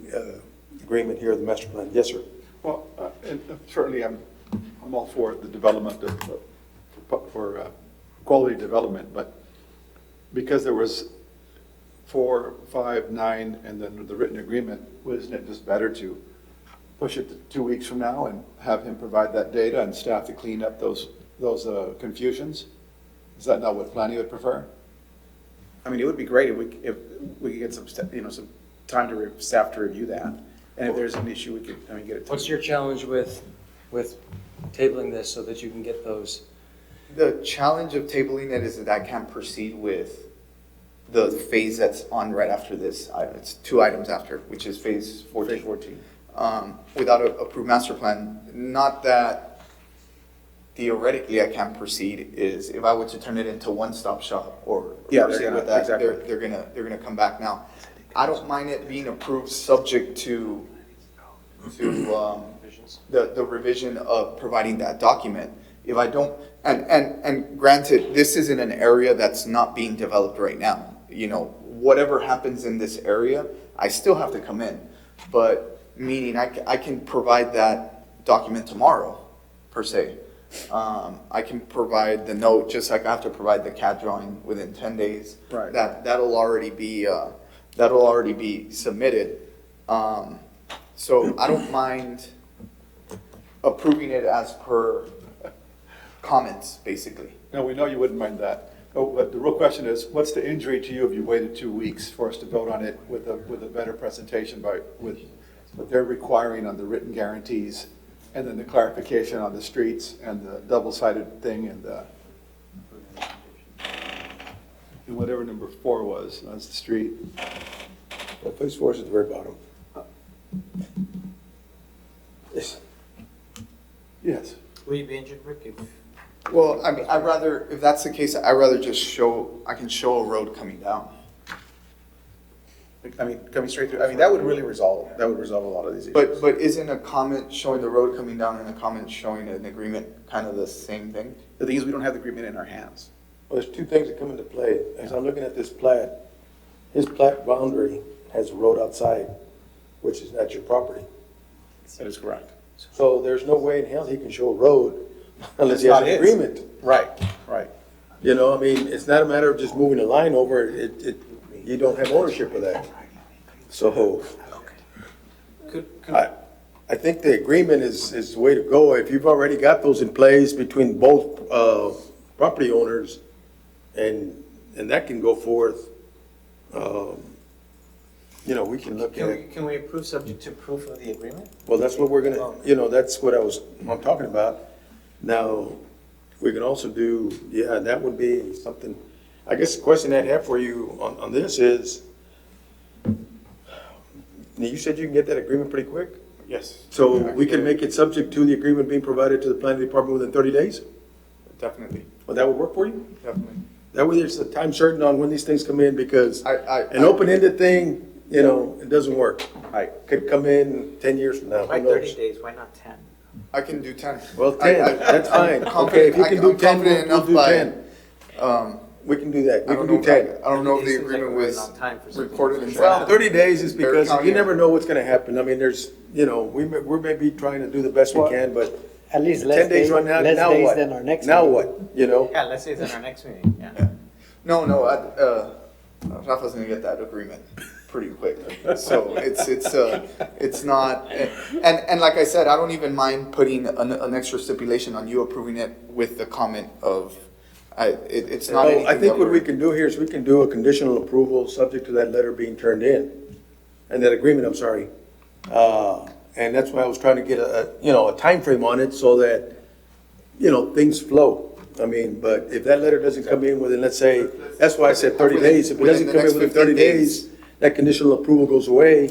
agreement here, the master plan. Yes, sir. Well, and certainly I'm all for the development for quality development, but because there was 4, 5, 9, and then the written agreement, wasn't it just better to push it to 2 weeks from now and have him provide that data and staff to clean up those confusions? Is that not what planning would prefer? I mean, it would be great if we could get some time to staff to review that. And if there's an issue, we could, get it. What's your challenge with tabling this so that you can get those? The challenge of tabling it is that I can't proceed with the phase that's on right after this. It's 2 items after, which is phase 14. Phase 14. Without an approved master plan. Not that theoretically I can't proceed, is if I were to turn it into one-stop shop or proceed with that, exactly. they're gonna come back. Now, I don't mind it being approved subject to the revision of providing that document. If I don't, and granted, this isn't an area that's not being developed right now. Whatever happens in this area, I still have to come in. But meaning I can provide that document tomorrow, per se. I can provide the note, just like I have to provide the CAD drawing within 10 days. Right. That'll already be submitted. So I don't mind approving it as per comments, basically. No, we know you wouldn't mind that. Oh, but the real question is, what's the injury to you if you waited 2 weeks for us to vote on it with a better presentation with what they're requiring on the written guarantees, and then the clarification on the streets and the double-sided thing and whatever number 4 was, that's the street. Well, phase 4 is at the very bottom. Yes. Will you be injured, Rick? Well, I mean, if that's the case, I'd rather just I can show a road coming down. Coming straight through, that would really resolve a lot of these issues. But isn't a comment showing the road coming down and a comment showing an agreement kind of the same thing? The thing is, we don't have the agreement in our hands. Well, there's 2 things that come into play. As I'm looking at this plat, his plat boundary has a road outside, which is not your property. That is correct. So there's no way in hell he can show a road unless he has an agreement. Right. It's not a matter of just moving a line over. You don't have ownership of that. So I think the agreement is the way to go. If you've already got those in place between both property owners, and that can go forth, we can look at. Can we approve subject to proof of the agreement? Well, that's what we're gonna, that's what I'm talking about. Now, we can also do, that would be something. I guess the question I'd have for you on this is, you said you can get that agreement pretty quick? Yes. So we can make it subject to the agreement being provided to the planning department within 30 days? Definitely. Well, that would work for you? Definitely. That way there's a time certain on when these things come in, because an open-ended thing, it doesn't work. Could come in 10 years from now. Why Who knows? 30 days? Why not 10? I can do 10. Well, 10, that's fine. Okay, if you can do 10, we'll do 10. We can do that. We can do 10. I don't know if the agreement was recorded in. Well, 30 days is because you never know what's gonna happen. There's, we may be trying to do the best we can, but At least 10 days run out, less now days what? than our next Now meeting. what, Yeah, let's say it's in our next meeting, yeah. No, Rafa's gonna get that agreement pretty quick. So it's not, and like I said, I don't even mind putting an extra stipulation on you approving it with the comment of, it's not anything. I think what we can do here is we can do a conditional approval subject to that letter being turned in, and that agreement, I'm sorry. And that's why I was trying to get a time frame on it so that, things flow. But if that letter doesn't come in within, let's say, that's why I said 30 days. If it doesn't come in within 30 days, that conditional approval goes away,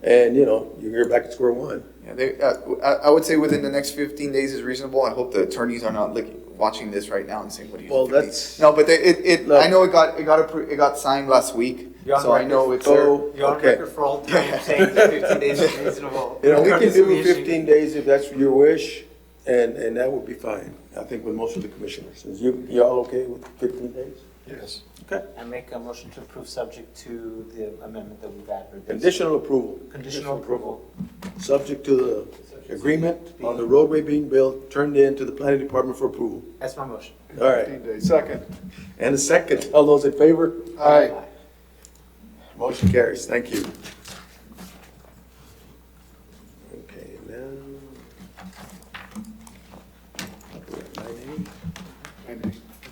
and, you're back at square one. Yeah, I would say within the next 15 days is reasonable. I hope the attorneys are not watching this right now and saying, what do you Well, think? that's- No, but I know it got signed last week, so I know it's there. You're on Okay. record for all time saying 15 days is reasonable. You know, we can Regardless do of the issue. 15 days if that's your wish, and that would be fine, I think, with most of the commissioners. Is you all okay with 15 days? Yes. Okay. I make a motion to approve subject to the amendment that we've added. Conditional approval. Conditional approval. Subject to the agreement on the roadway being built, turned in to the planning department for approval. That's my motion. All right. 15 days. Second. And a second. All those in favor? Aye. Motion carries. Thank you. Okay, now.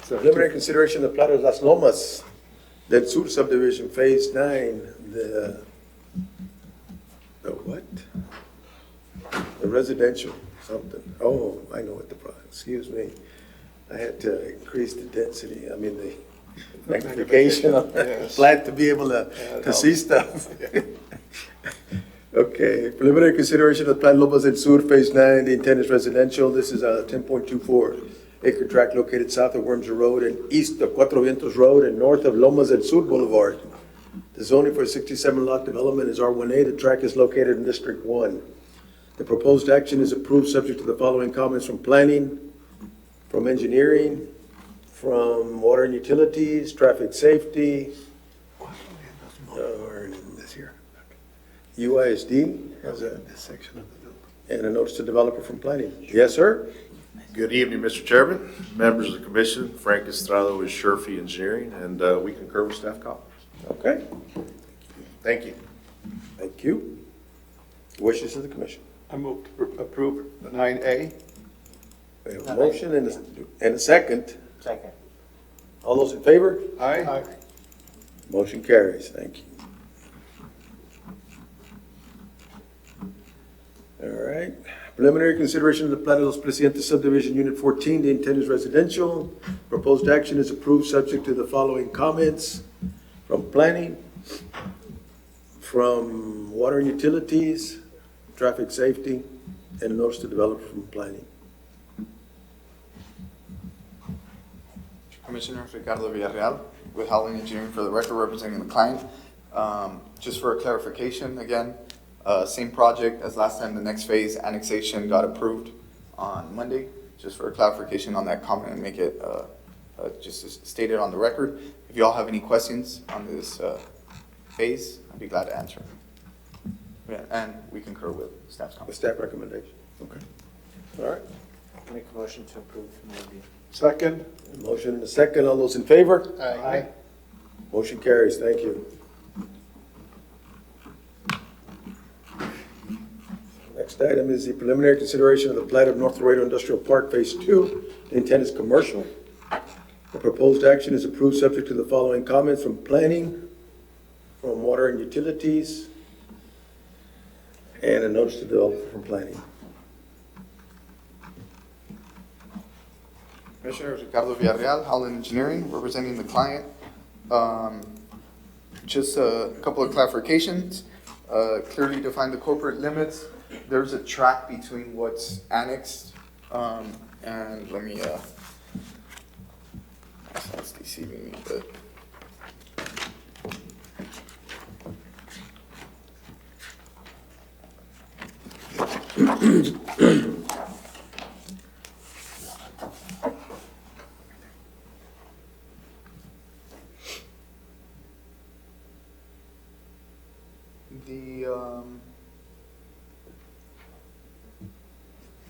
Preliminary consideration of plat of Las Lomas, del Sur subdivision, phase 9, the what? The residential something. Oh, I know what the problem, excuse me. I had to increase the density, I mean, the magnification of the Yes. plat to be able to see stuff. Okay, preliminary consideration of Plan Lomas del Sur, phase 9, the intent is residential. This is a 10.24 acre tract located south of Wormser Road and east of Cuatro Vientos Road and north of Lomas del Sur Boulevard. The zoning for 67 lot development is R1A. The tract is located in District 1. The proposed action is approved subject to the following comments from planning, from engineering, from water and utilities, traffic safety, or this here. UISD has a section of the and a notice to developer from planning. Yes, sir? Good evening, Mr. Chairman, members of the commission. Frank Estrada with Sherfy Engineering, and we concur with staff comments. Okay. Thank you. Thank you. Wishes of the commission. I move to approve 9A. We have a motion and a second. Second. All those in favor? Aye. Motion carries. Thank you. All right. Preliminary consideration of the Plat de los Presidentes subdivision, Unit 14. The intent is residential. Proposed action is approved subject to the following comments from planning, from water and utilities, traffic safety, and a notice to developer from planning. Commissioner Ricardo Villarreal with Howling Engineering for the record, representing the client. Just for clarification, again, same project as last time. The next phase annexation got approved on Monday. Just for clarification on that comment and make it just stated on the record. If you all have any questions on this phase, I'd be glad to answer. Yeah, and we concur with staff's The comments. staff recommendation. Okay. All right. Make a motion to approve 9B. Second. A motion and a second. All those in favor? Aye. Motion carries. Thank you. Next item is the preliminary consideration of the plat of North Laredo Industrial Park Phase 2. The intent is commercial. The proposed action is approved subject to the following comments from planning, from water and utilities, and a notice to develop from planning. Commissioner Ricardo Villarreal, Howland Engineering, representing the client. Just a couple of clarifications. Clearly define the corporate limits. There's a track between what's annexed, and let me, that's deceiving me, but.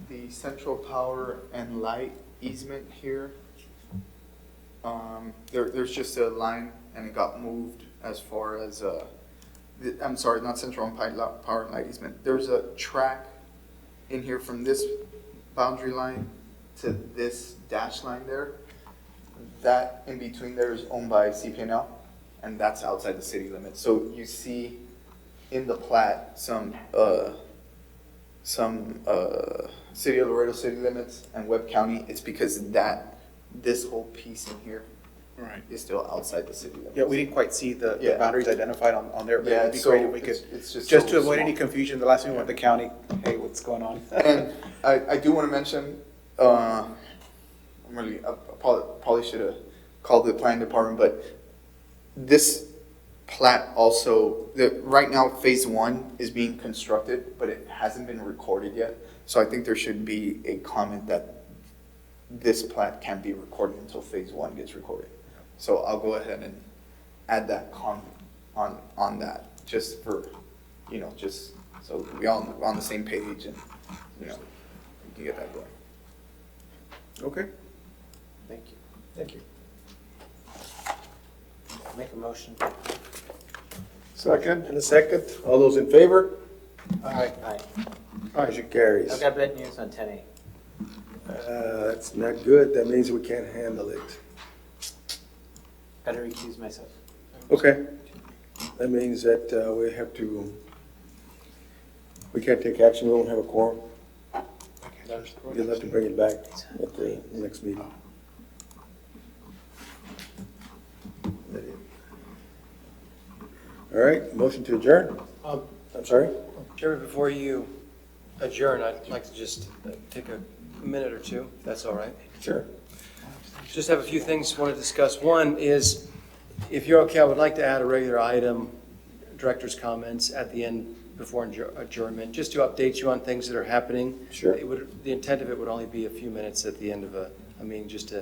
The central power and light easement here, there's just a line and it got moved as far as, I'm sorry, not central power and light easement. There's a track in here from this boundary line to this dash line there. That in between there is owned by CPNL, and that's outside the city limits. So you see in the plat some City of Laredo city limits and Webb County. It's because this whole piece in here Right. is still outside the city limits. Yeah, we didn't quite see the Yeah. boundaries identified on there, but Yeah, it'd be so great if we it's- could, it's just just so to avoid small. any confusion, the last thing we want the county, hey, what's going on? And I do want to mention, I'm really, I probably should have called the planning department, but this plat also, right now, phase 1 is being constructed, but it hasn't been recorded yet. So I think there should be a comment that this plat can't be recorded until phase 1 gets recorded. So I'll go ahead and add that comment on that, just for, just so we all on the same page and, we can get that going. Okay, Thank you. thank you. Make a motion. Second. And a second. All those in favor? Aye. Motion carries. I've got bad news on 10A. That's not good. That means we can't handle it. Better recuse myself. Okay. That means that we can't take action. We won't have a quorum. You'll have to bring it back at the next meeting. All right, motion to adjourn? I'm sorry? Chairman, before you adjourn, I'd like to just take a minute or two, if that's all right. Sure. Just have a few things I want to discuss. One is, if you're okay, I would like to add a regular item, director's comments at the end before adjournment, just to update you on things that are happening. Sure. The intent of it would only be a few minutes at the end of a meeting, just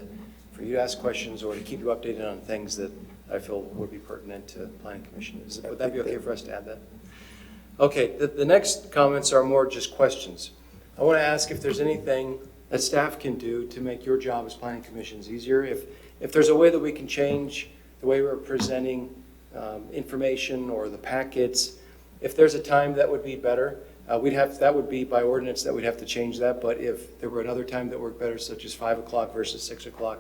for you to ask questions or to keep you updated on things that I feel would be pertinent to the planning commission. Would that be okay for us to add that? Okay, the next comments are more just questions. I want to ask if there's anything that staff can do to make your job as planning commissions easier. If there's a way that we can change the way we're presenting information or the packets, if there's a time that would be better, that would be by ordinance that we'd have to change that. But if there were another time that worked better, such as 5 o'clock versus 6 o'clock,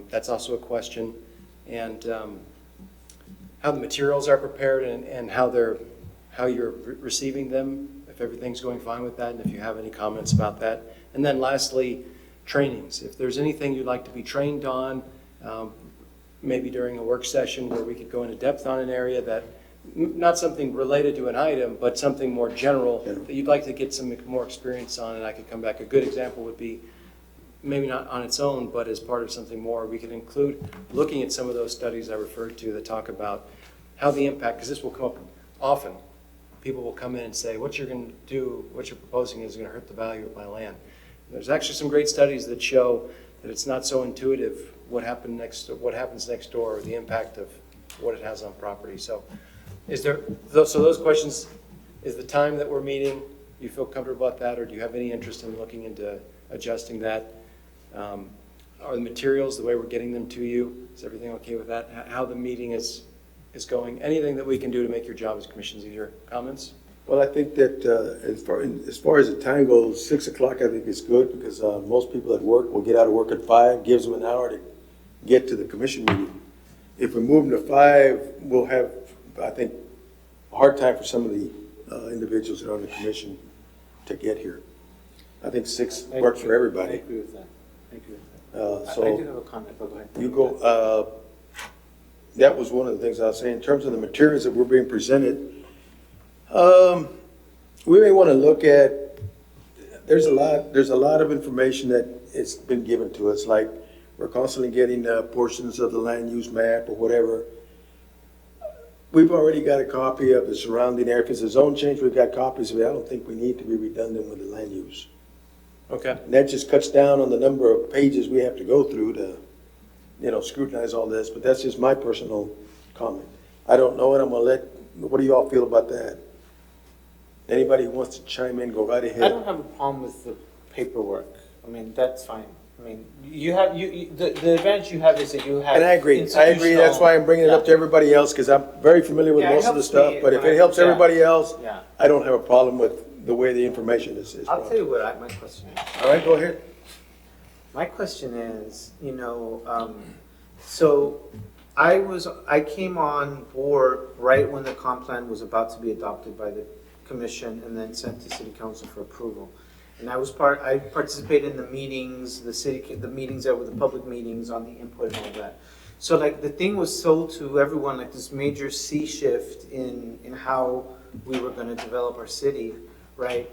that's also a question. And how the materials are prepared and how you're receiving them, if everything's going fine with that, and if you have any comments about that. And then lastly, trainings. If there's anything you'd like to be trained on, maybe during a work session where we could go into depth on an area that, not something related to an item, but something more general that you'd like to get some more experience on, and I could come back. A good example would be, maybe not on its own, but as part of something more, we could include looking at some of those studies I referred to that talk about how the impact, because this will come up often. People will come in and say, what you're going to do, what you're proposing is going to hurt the value of my land. There's actually some great studies that show that it's not so intuitive what happens next door, or the impact of what it has on property. So those questions, is the time that we're meeting, you feel comfortable about that, or do you have any interest in looking into adjusting that? Are the materials, the way we're getting them to you, is everything okay with that? How the meeting is going? Anything that we can do to make your job as commissions easier? Comments? Well, I think that as far as the time goes, 6 o'clock I think is good, because most people at work will get out of work at 5, gives them an hour to get to the commission meeting. If we move them to 5, we'll have, I think, a hard time for some of the individuals that are on the commission to get here. I think 6 works for everybody. I agree with that. I So do have a comment, but go ahead. You go. That was one of the things I was saying. In terms of the materials that were being presented, we may want to look at. There's a lot of information that it's been given to us. Like, we're constantly getting portions of the land use map or whatever. We've already got a copy of the surrounding area. If it's a zone change, we've got copies of it. I don't think we need to be redundant with the land use. Okay. And that just cuts down on the number of pages we have to go through to, scrutinize all this. But that's just my personal comment. I don't know, and I'm gonna what do you all feel about that? Anybody who wants to chime in, go right ahead. I don't have a problem with the paperwork. I mean, that's fine. I mean, the advantage you have is that you have. And I agree. That's why I'm bringing it up to everybody else, because I'm very familiar with most of the stuff. But if it helps everybody else, I don't have a problem with the way the information is. I'll tell you what my question is. All right, go ahead. My question is, so I came on board right when the comp plan was about to be adopted by the commission and then sent to city council for approval. And I participated in the meetings, the meetings that were the public meetings on the input and all that. So like the thing was sold to everyone, like this major sea shift in how we were gonna develop our city, right?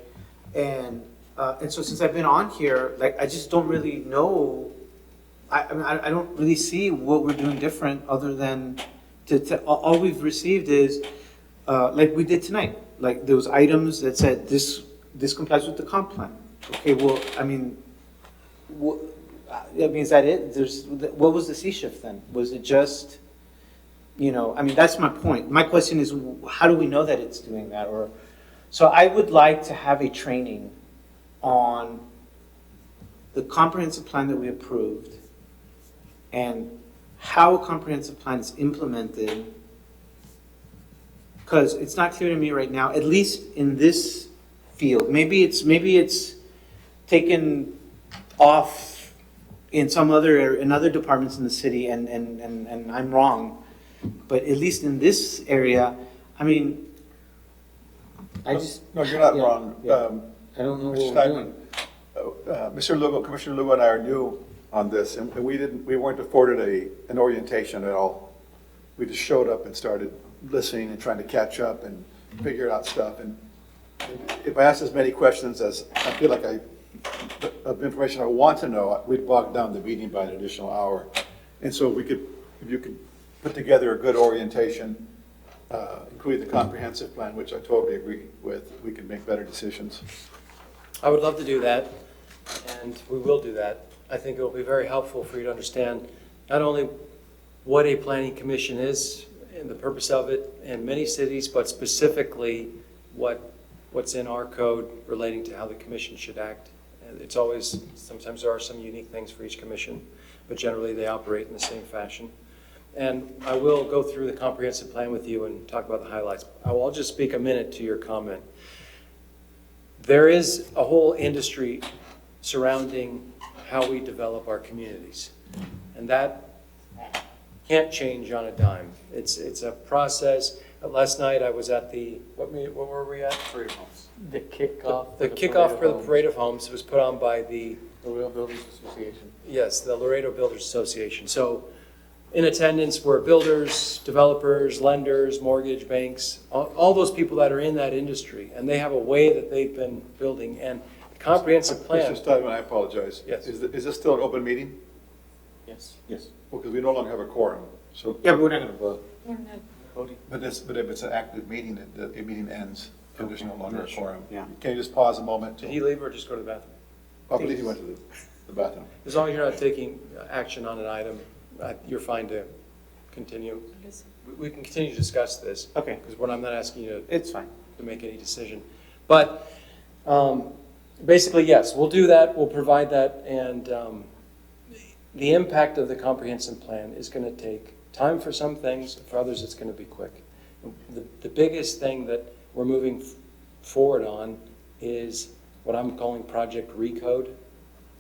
And so since I've been on here, like I just don't really know, I mean, I don't really see what we're doing different other than all we've received is, like we did tonight, like those items that said this complies with the comp plan. Okay, well, I mean, is that it? What was the sea shift then? Was it just, I mean, that's my point. My question is, how do we know that it's doing that? So I would like to have a training on the comprehensive plan that we approved and how a comprehensive plan is implemented. Because it's not clear to me right now, at least in this field. Maybe it's taken off in other departments in the city, and I'm wrong. But at least in this area, I mean, No, you're not wrong. I don't know Mr. what we're doing. Mr. Lugo, Commissioner Lugo and I are new on this, and we weren't afforded an orientation at all. We just showed up and started listening and trying to catch up and figure out stuff. And if I ask as many questions as I feel like of information I want to know, we'd bog down the meeting by an additional hour. And so if you could put together a good orientation, including the comprehensive plan, which I totally agree with, we can make better decisions. I would love to do that, and we will do that. I think it will be very helpful for you to understand not only what a planning commission is and the purpose of it in many cities, but specifically what's in our code relating to how the commission should act. And it's always, sometimes there are some unique things for each commission, but generally they operate in the same fashion. And I will go through the comprehensive plan with you and talk about the highlights. I'll just speak a minute to your comment. There is a whole industry surrounding how we develop our communities, and that can't change on a dime. It's a process. Last night I was at what were we at? Parade of Homes. The kickoff. The kickoff for the Parade of Homes was put on by the Laredo Builders Association. Yes, the Laredo Builders Association. So in attendance were builders, developers, lenders, mortgage banks, all those people that are in that industry, and they have a way that they've been building. And the comprehensive plan. Mr. Steinman, I apologize. Yes. Is this still an open meeting? Yes. Yes. Well, because we no longer have a quorum, so. Yeah, but we're not going to vote. We're not Voting. But if it's an active meeting, the meeting ends, and there's no longer a quorum. Yeah. Can you just pause a moment? Did he leave or just go to the bathroom? I believe he went to the bathroom. As long as you're not taking action on an item, you're fine to continue. We can continue to discuss this. Okay. Because what I'm not asking you It's fine. to make any decision. But basically, yes, we'll do that. We'll provide that. And the impact of the comprehensive plan is going to take time for some things. For others, it's going to be quick. The biggest thing that we're moving forward on is what I'm calling Project Recode.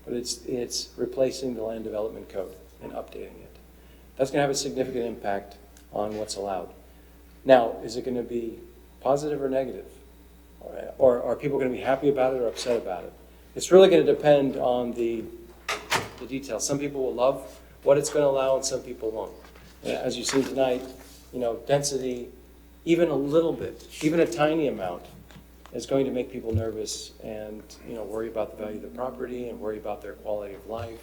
But it's replacing the land development code and updating it. That's going to have a significant impact on what's allowed. Now, is it going to be positive or negative? Or are people going to be happy about it or upset about it? It's really going to depend on the details. Some people will love what it's going to allow and some people won't. As you've seen tonight, density, even a little bit, even a tiny amount, is going to make people nervous and worry about the value of the property and worry about their quality of life.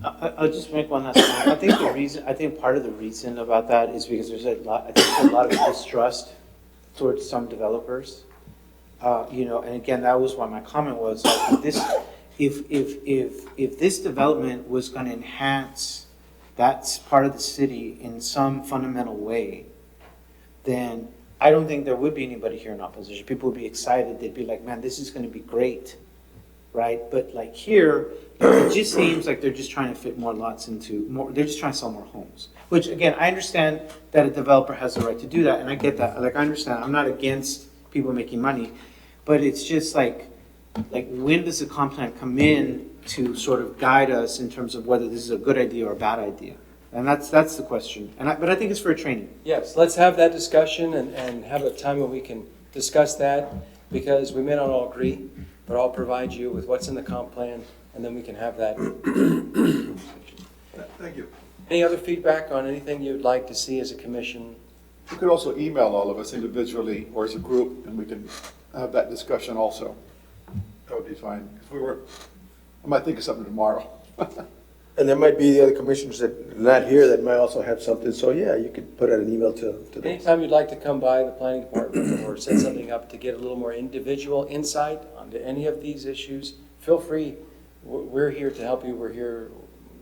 I'll just make one last point. I think part of the reason about that is because there's a lot of distrust towards some developers. And again, that was why my comment was if this development was going to enhance that part of the city in some fundamental way, then I don't think there would be anybody here in opposition. People would be excited. They'd be like, man, this is going to be great, right? But like here, it just seems like they're just trying to fit more lots into more. They're just trying to sell more homes. Which again, I understand that a developer has the right to do that, and I get that. Like I understand. I'm not against people making money, but it's just like when does the comp plan come in to sort of guide us in terms of whether this is a good idea or a bad idea? And that's the question. But I think it's for a training. Yes, let's have that discussion and have a time when we can discuss that, because we may not all agree, but I'll provide you with what's in the comp plan, and then we can have that. Thank you. Any other feedback on anything you'd like to see as a commission? You could also email all of us individually or as a group, and we can have that discussion also. That would be fine. If I might think of something tomorrow. And there might be the other commissioners that are not here that might also have something, so yeah, you could put out an email to them. Anytime you'd like to come by the planning department or set something up to get a little more individual insight onto any of these issues, feel free. We're here to help you. We're here,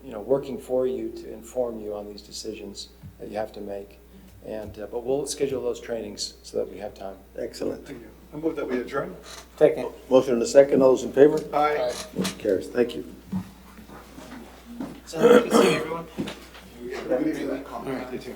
working for you to inform you on these decisions that you have to make. But we'll schedule those trainings so that we have time. Excellent. Thank you. I move that we adjourn. Second. Motion and a second, all those in favor? Aye. Motion carries, thank you. So good to see everyone. Good evening. All right, you too.